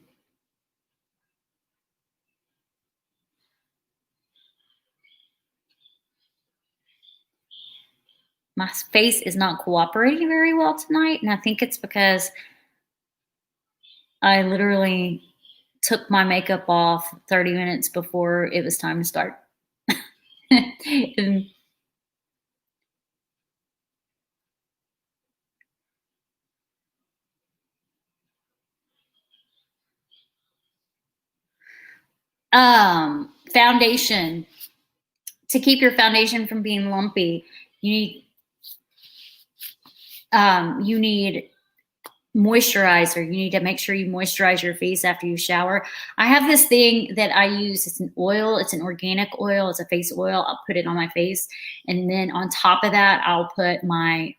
My face is not cooperating very well tonight, and I think it's because I literally took my makeup off 30 minutes before it was time to start. And, foundation. To keep your foundation from being lumpy, you need moisturizer. You need to make sure you moisturize your face after you shower. I have this thing that I use. It's an oil. It's an organic oil. It's a face oil. I'll put it on my face. And then on top of that, I'll put my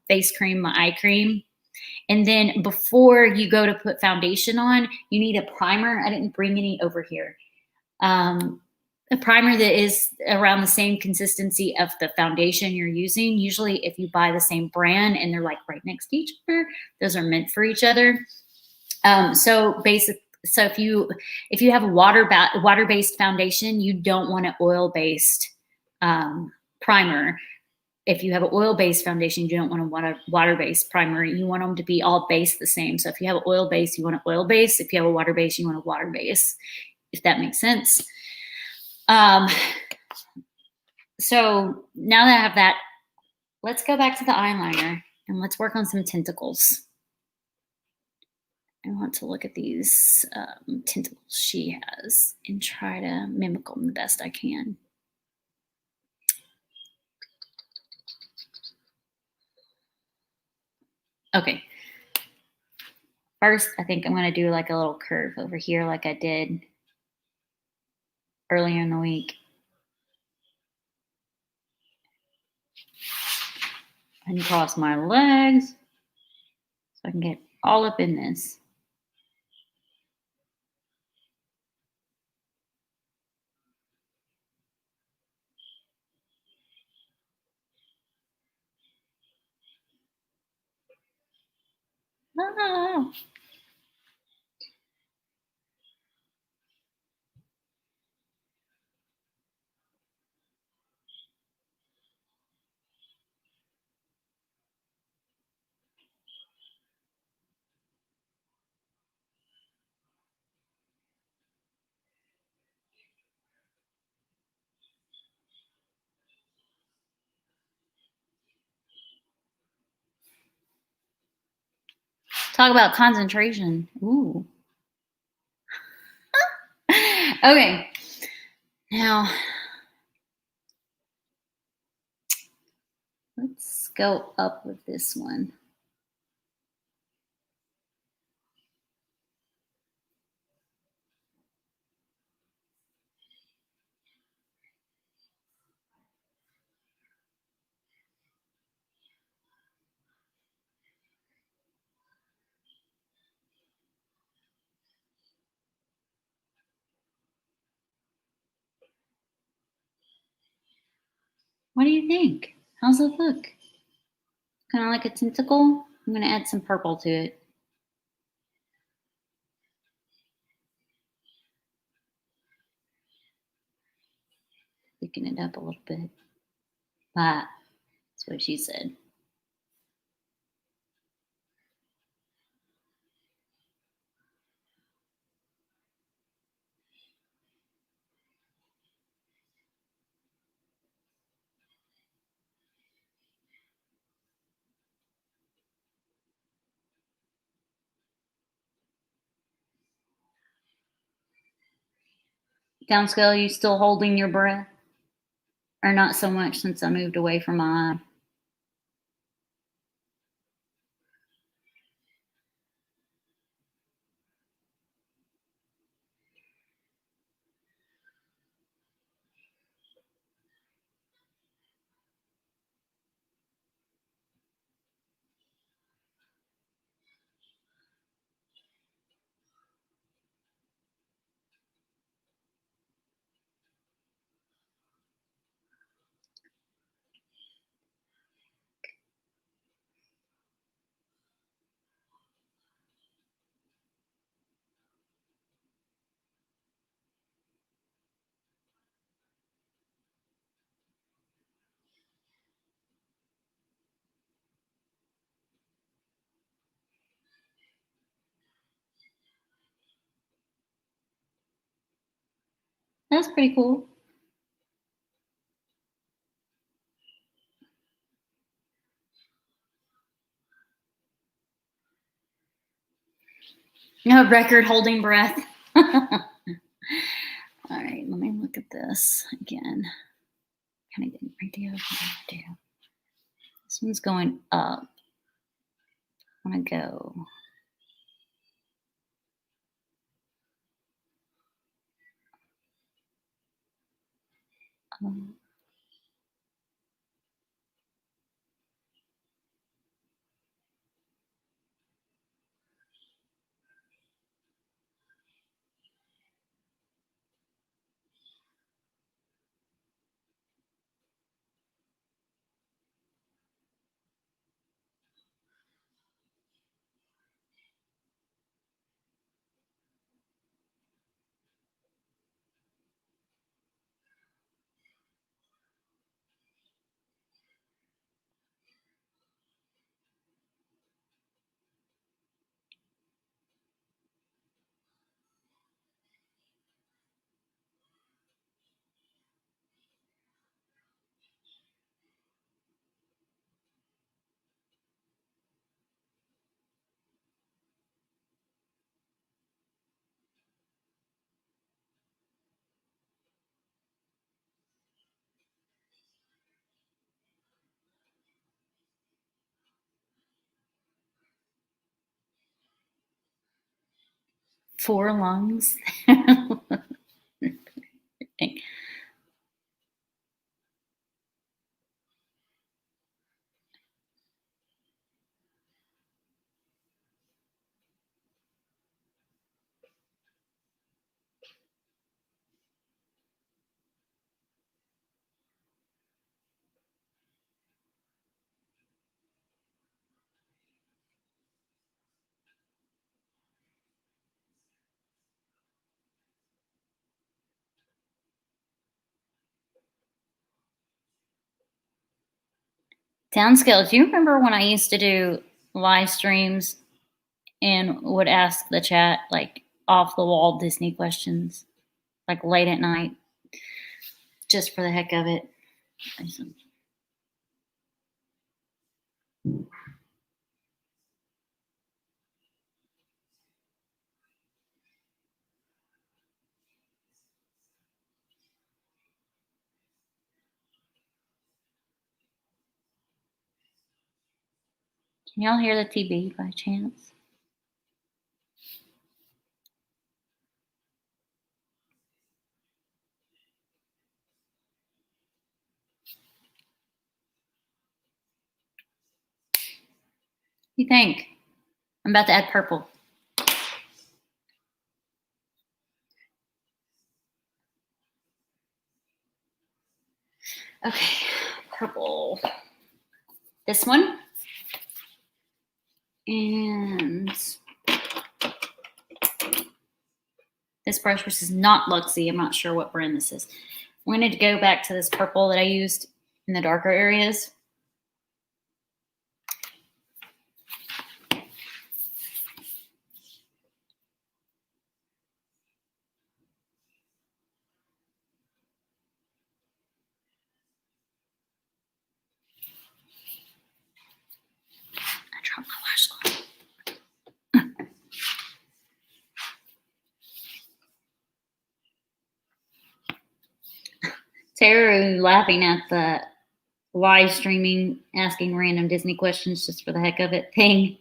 face cream, my eye cream. And then before you go to put foundation on, you need a primer. I didn't bring any over here. A primer that is around the same consistency of the foundation you're using. Usually if you buy the same brand and they're like right next to each other, those are meant for each other. So if you have a water-based foundation, you don't want an oil-based primer. If you have an oil-based foundation, you don't want a water-based primer. You want them to be all based the same. So if you have an oil base, you want an oil base. If you have a water base, you want a water base, if that makes sense. So now that I have that, let's go back to the eyeliner and let's work on some tentacles. I want to look at these tentacles she has and try to mimic them the best I can. Okay. First, I think I'm going to do like a little curve over here like I did earlier in the week. And cross my legs so I can get all up in this. Ah. Talk about concentration. Ooh. Okay. Now, let's go up with this one. What do you think? How's it look? Kind of like a tentacle? I'm going to add some purple to it. Thicken it up a little bit. That's what she said. Downscale, are you still holding your breath? Or not so much since I moved away from my eye? That's pretty cool. No record holding breath. All right, let me look at this again. Kind of get an idea of what I do. This one's going up. I'm gonna go. Um, 4 lungs. 'Downscale, do you remember when I used to do live streams and would ask the chat like off the wall Disney questions, like late at night, just for the heck of it? Can y'all hear the TV by chance? You think? I'm about to add purple. Okay, purple. This one. And this brush, which is not Luxie. I'm not sure what brand this is. I'm going to go back to this purple that I used in the darker areas. I dropped my washcloth. Tara laughing at the live streaming, asking random Disney questions just for the heck of it thing.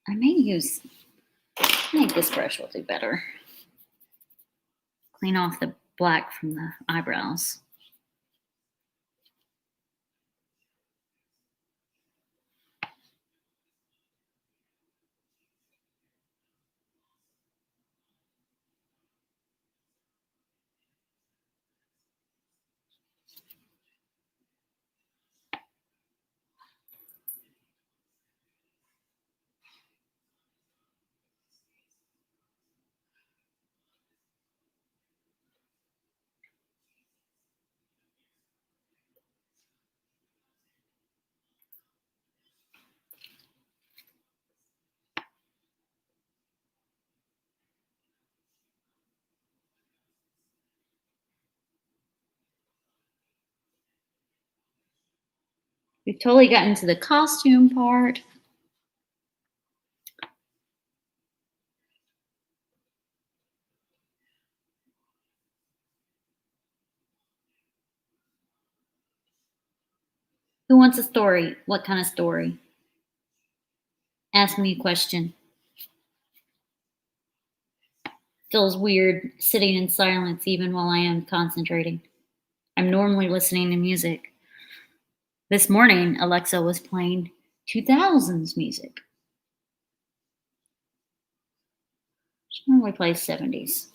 I think this brush will do better. Clean off the black from the eyebrows. We've totally gotten to the costume part. Who wants a story? What kind of story? Ask me a question. Feels weird sitting in silence even while I am concentrating. I'm normally listening to music. This morning, Alexa was playing 2000s music. She normally plays 70s.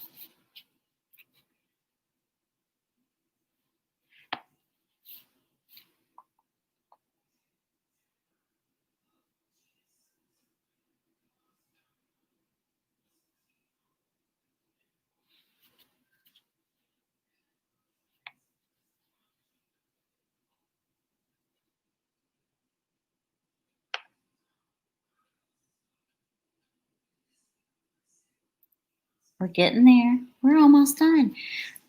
We're getting there. We're almost done.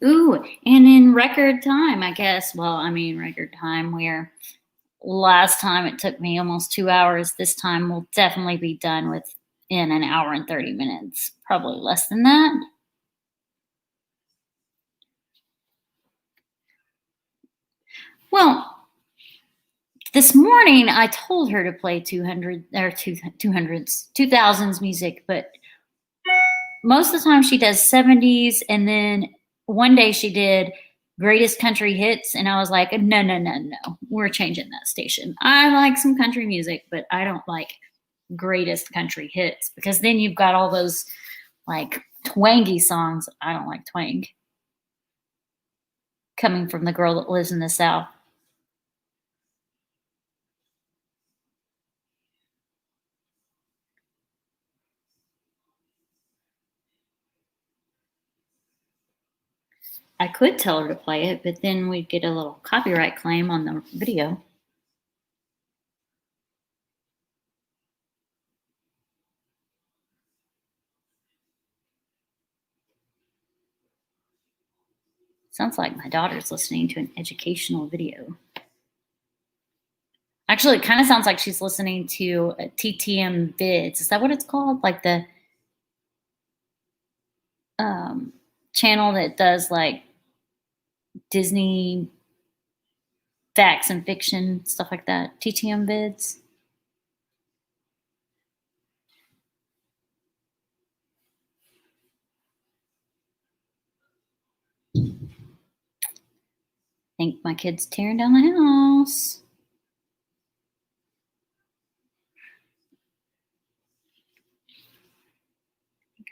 Ooh, and in record time, I guess. Well, I mean, record time where last time it took me almost 2 hours. This time we'll definitely be done within an hour and 30 minutes. Probably less than that. Well, this morning I told her to play 2000s music, but most of the time she does 70s, and then one day she did greatest country hits, and I was like, no, we're changing that station. I like some country music, but I don't like greatest country hits, because then you've got all those like twangy songs. I don't like twang, coming from the girl that lives in the South. I could tell her to play it, but then we'd get a little copyright claim on the video. Sounds like my daughter's listening to an educational video. Actually, it kind of sounds like she's listening to TTM Vids. Is that what it's called? Like the channel that does like Disney facts and fiction, stuff like that. TTM Vids. I think my kid's tearing down the house.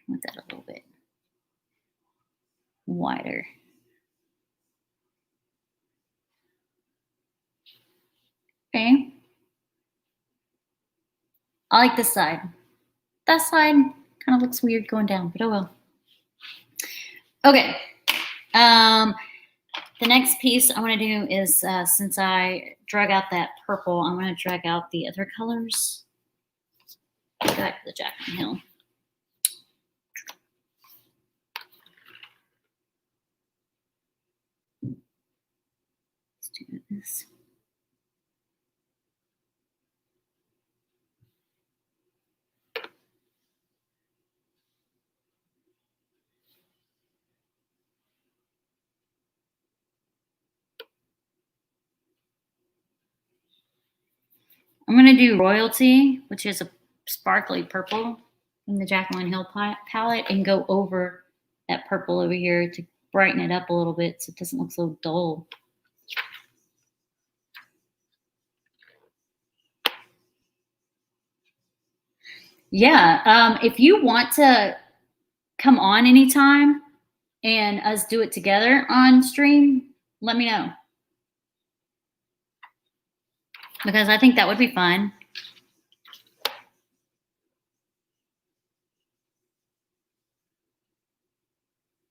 With that a little bit wider. Okay. I like this side. That side kind of looks weird going down, but oh well. Okay. The next piece I want to do is, since I drug out that purple, I'm going to drag out the other colors. Go back to the Jaclyn Hill. Let's do this. I'm going to do Royalty, which is a sparkly purple from the Jaclyn Hill palette, and go over that purple over here to brighten it up a little bit so it doesn't look so dull. Yeah, if you want to come on anytime and us do it together on stream, let me know. Because I think that would be fun.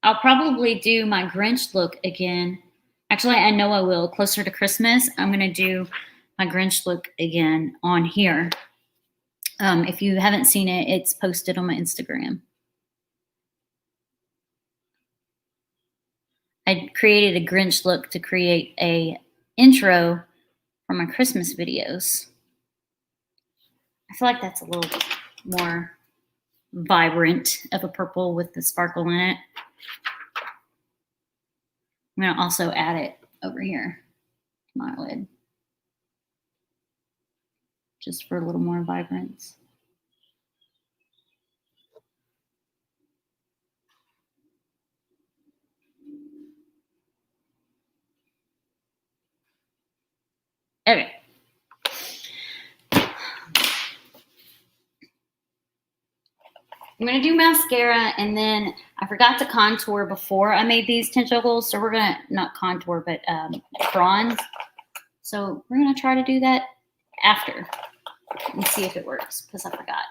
I'll probably do my Grinch look again. Actually, I know I will. Closer to Christmas, I'm going to do my Grinch look again on here. If you haven't seen it, it's posted on my Instagram. I created a Grinch look to create a intro for my Christmas videos. I feel like that's a little bit more vibrant of a purple with the sparkle in it. I'm going to also add it over here to my lid, just for a little more vibrance. Okay. I'm going to do mascara, and then I forgot to contour before I made these tentacles, so we're going to, not contour, but bronze. So we're going to try to do that after and see if it works, because I forgot.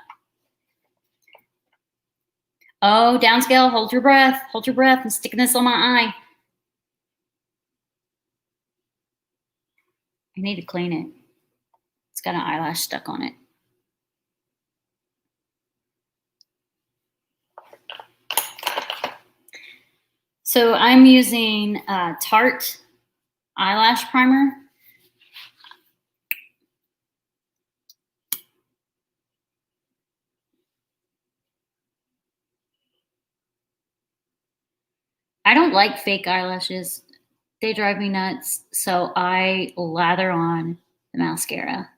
Oh, downscale, hold your breath. Hold your breath. I'm sticking this on my eye. I need to clean it. It's got an eyelash stuck on it. So I'm using Tarte eyelash primer. I don't like fake eyelashes. They drive me nuts. So I lather on the mascara.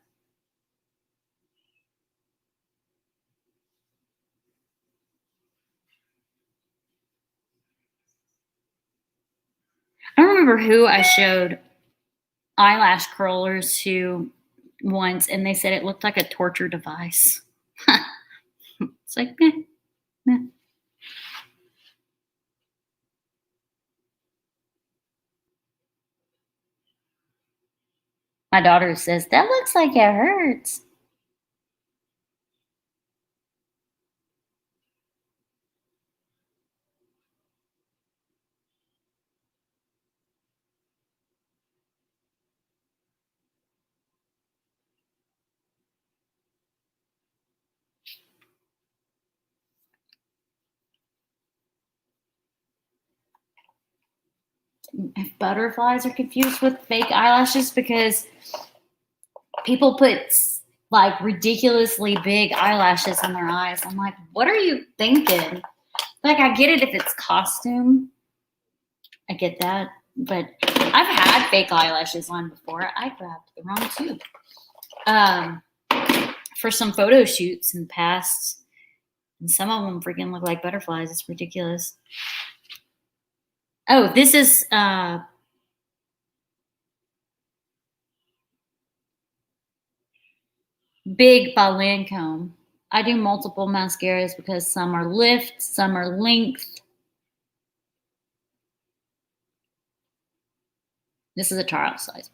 I don't remember who I showed eyelash curlers to once, and they said it looked like a torture device. It's like, meh, meh. My daughter says, that looks like it hurts. If butterflies are confused with fake eyelashes, because People put like ridiculously big eyelashes on their eyes. I'm like, what are you thinking? Like, I get it if it's costume. I get that. But I've had fake eyelashes on before. I grabbed the wrong tube. For some photo shoots in the past. And some of them freaking look like butterflies. It's ridiculous. Oh, this is Big by Lancome. I do multiple mascaras because some are lift, some are length. This is a trial size.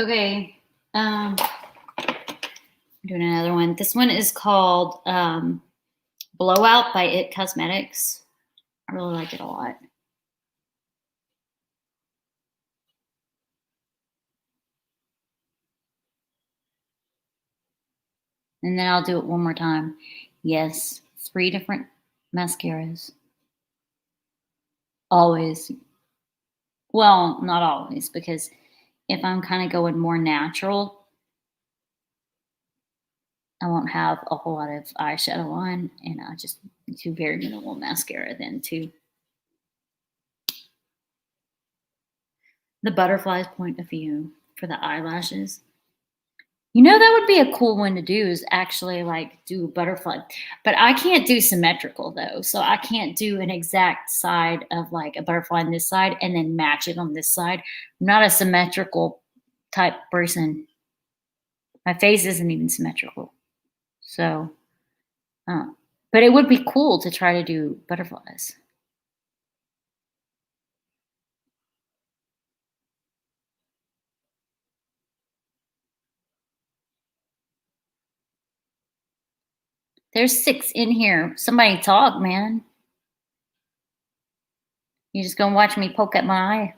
Okay, I'm doing another one. This one is called Blowout by It Cosmetics. I really like it a lot. And then I'll do it one more time. Yes, 3 different mascaras. Always. Well, not always, because if I'm kind of going more natural, I won't have a whole lot of eyeshadow on, and I just do very minimal mascara then too. The butterfly's point of view for the eyelashes. You know, that would be a cool one to do, is actually like do a butterfly. But I can't do symmetrical though. So I can't do an exact side of like a butterfly on this side and then match it on this side. I'm not a symmetrical type person. My face isn't even symmetrical. So, but it would be cool to try to do butterflies. There's 6 in here. Somebody talk, man. You just gonna watch me poke at my eye?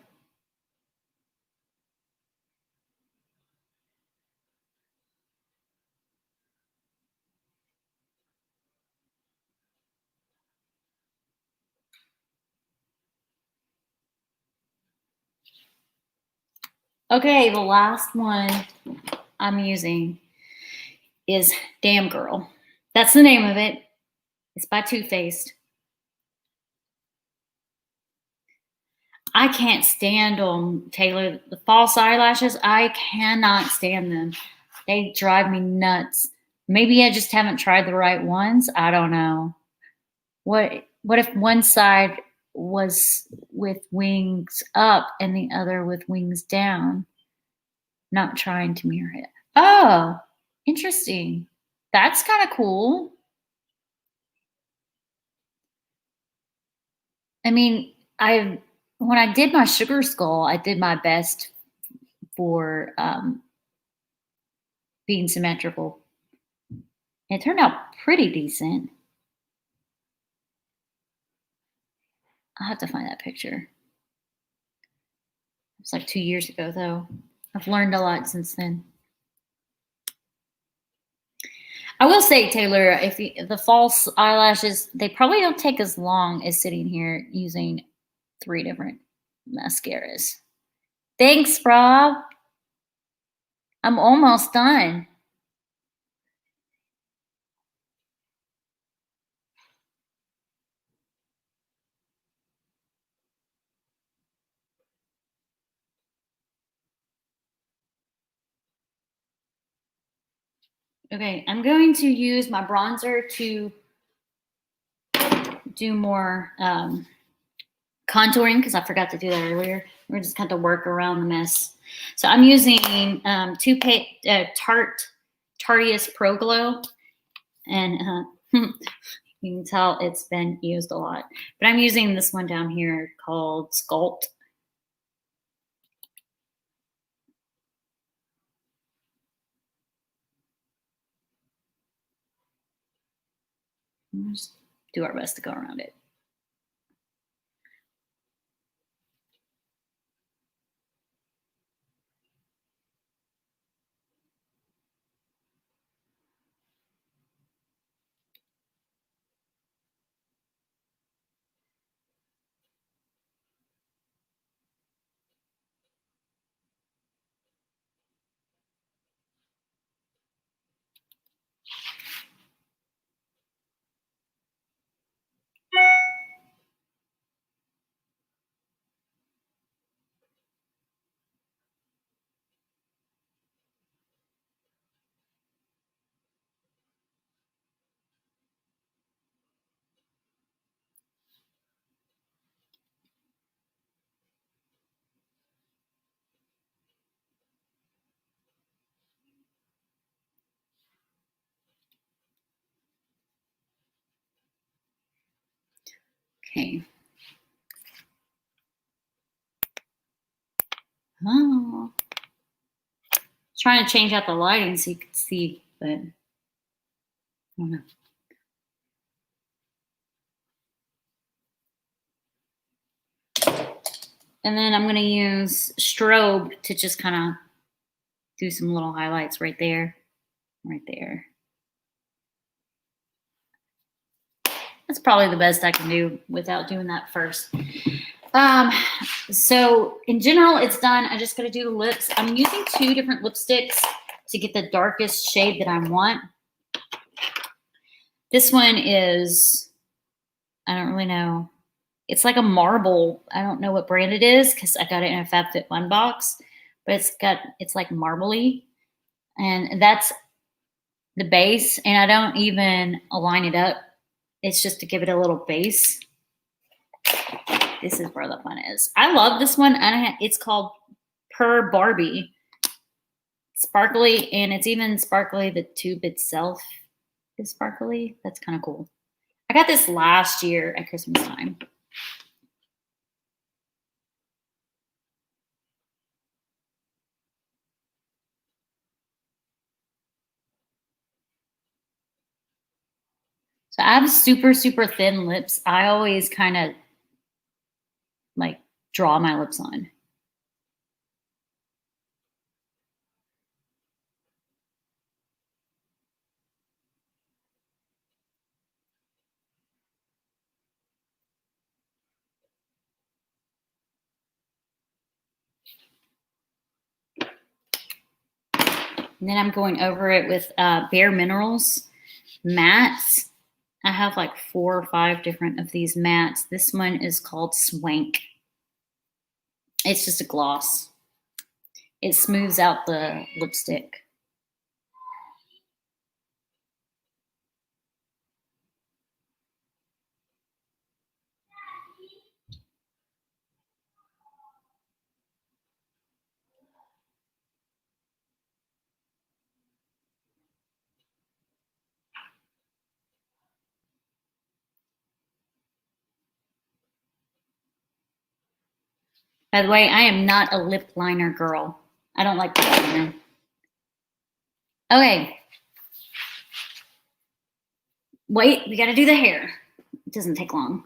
Okay, the last one I'm using is Damn Girl. That's the name of it. It's by Too Faced. I can't stand them, Taylor. The false eyelashes, I cannot stand them. They drive me nuts. Maybe I just haven't tried the right ones. I don't know. What if one side was with wings up and the other with wings down? Not trying to mirror it. Oh, interesting. That's kind of cool. I mean, when I did my sugar skull, I did my best for being symmetrical. It turned out pretty decent. I'll have to find that picture. It's like 2 years ago, though. I've learned a lot since then. I will say, Taylor, if the false eyelashes, they probably don't take as long as sitting here using 3 different mascaras. Thanks, Rob. I'm almost done. Okay, I'm going to use my bronzer to do more contouring because I forgot to do that earlier. We're just kind of work around the mess. So I'm using Tarteist Pro Glow, and you can tell it's been used a lot. But I'm using this one down here called Sculpt. Let's do our best to go around it. Okay. Oh. Trying to change out the lighting so you can see, but I don't know. And then I'm going to use strobe to just kind of do some little highlights right there, right there. That's probably the best I can do without doing that first. So in general, it's done. I just got to do the lips. I'm using 2 different lipsticks to get the darkest shade that I want. This one is, I don't really know. It's like a marble. I don't know what brand it is because I got it in a FabFitFun box, but it's like marbly, and that's the base. And I don't even align it up. It's just to give it a little base. This is where the fun is. I love this one. It's called Per Barbie. Sparkly, and it's even sparkly. The tube itself is sparkly. That's kind of cool. I got this last year at Christmas time. So I have super, super thin lips. I always kind of like draw my lips on. And then I'm going over it with Bare Minerals mattes. I have like 4 or 5 different of these mattes. This one is called Swank. It's just a gloss. It smooths out the lipstick. By the way, I am not a lip liner girl. I don't like lip liner. Okay. Wait, we got to do the hair. It doesn't take long.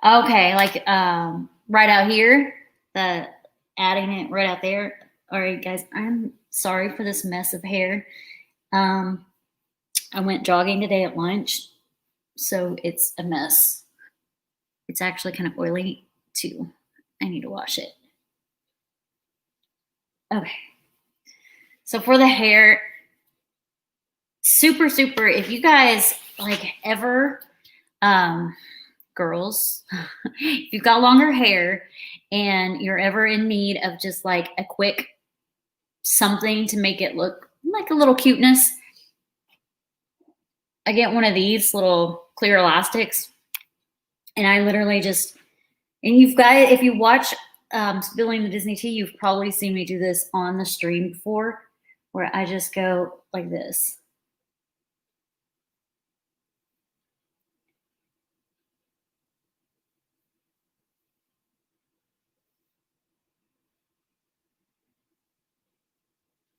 Okay, like right out here, adding it right out there. All right, guys, I'm sorry for this mess of hair. I went jogging today at lunch, so it's a mess. It's actually kind of oily too. I need to wash it. Okay. So for the hair, super, super, if you guys like ever, girls, if you've got longer hair and you're ever in need of just like a quick something to make it look like a little cuteness, I get one of these little clear elastics, and I literally just, and if you watch Spilling the Disney Tea, you've probably seen me do this on the stream before, where I just go like this.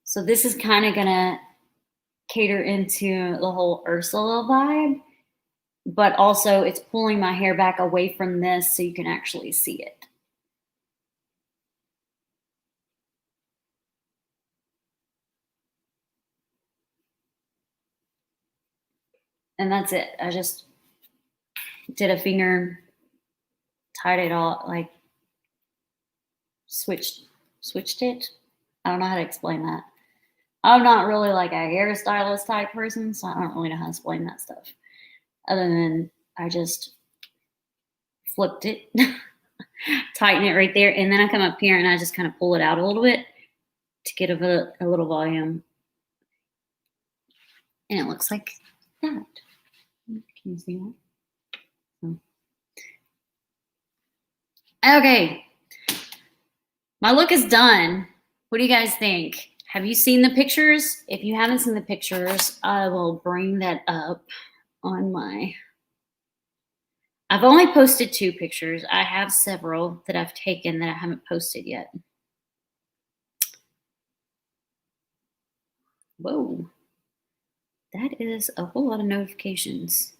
So this is kind of gonna cater into the whole Ursula vibe, but also it's pulling my hair back away from this so you can actually see it. And that's it. I just did a finger, tied it all, like switched it. I don't know how to explain that. I'm not really like a hairstylist type person, so I don't really know how to explain that stuff. Other than I just flipped it, tighten it right there, and then I come up here and I just kind of pull it out a little bit to get a little volume. And it looks like that. Can you see that? Okay. My look is done. What do you guys think? Have you seen the pictures? If you haven't seen the pictures, I will bring that up on my... I've only posted 2 pictures. I have several that I've taken that I haven't posted yet. Whoa. That is a whole lot of notifications.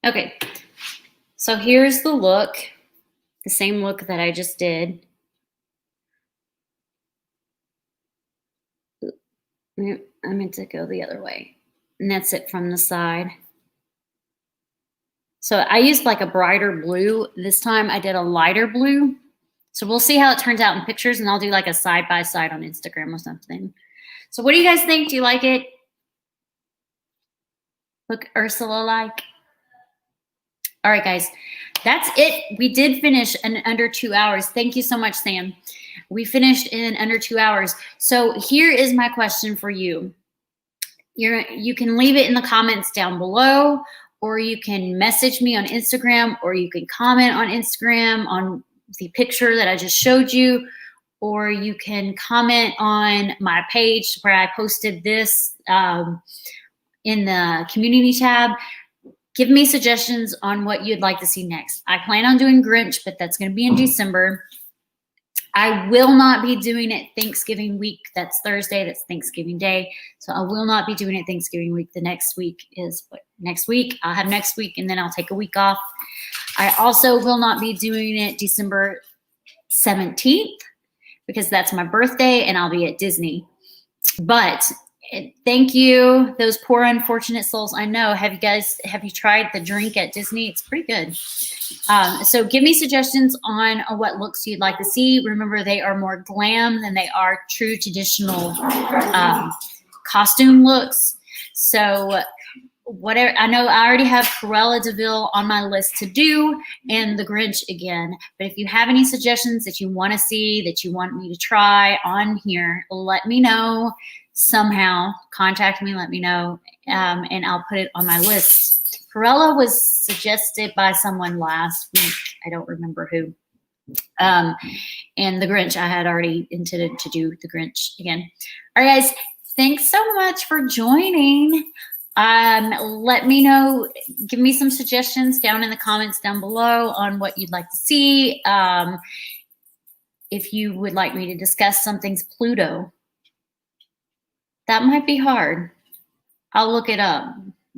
Okay. So here's the look. The same look that I just did. I meant to go the other way. And that's it from the side. So I used like a brighter blue. This time I did a lighter blue. So we'll see how it turns out in pictures, and I'll do like a side-by-side on Instagram or something. So what do you guys think? Do you like it? Look Ursula-like. All right, guys. That's it. We did finish in under 2 hours. Thank you so much, Sam. We finished in under 2 hours. So here is my question for you. You can leave it in the comments down below, or you can message me on Instagram, or you can comment on Instagram on the picture that I just showed you, or you can comment on my page where I posted this in the community tab. Give me suggestions on what you'd like to see next. I plan on doing Grinch, but that's going to be in December. I will not be doing it Thanksgiving week. That's Thursday. That's Thanksgiving Day. So I will not be doing it Thanksgiving week. The next week is what? Next week. I'll have next week, and then I'll take a week off. I also will not be doing it December 17th because that's my birthday, and I'll be at Disney. But thank you, those poor unfortunate souls. I know. Have you tried the drink at Disney? It's pretty good. So give me suggestions on what looks you'd like to see. Remember, they are more glam than they are true traditional costume looks. So whatever, I know I already have Cruella de Vil on my list to do, and the Grinch again. But if you have any suggestions that you want to see, that you want me to try on here, let me know. Somehow contact me, let me know, and I'll put it on my list. Cruella was suggested by someone last week. I don't remember who. And the Grinch, I had already intended to do the Grinch again. All right, guys, thanks so much for joining. Let me know, give me some suggestions down in the comments down below on what you'd like to see. If you would like me to discuss something's Pluto. That might be hard. I'll look it up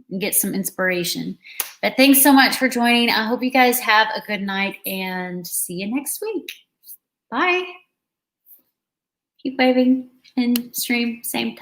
and get some inspiration. But thanks so much for joining. I hope you guys have a good night, and see you next week. Bye. Keep waving and stream same time.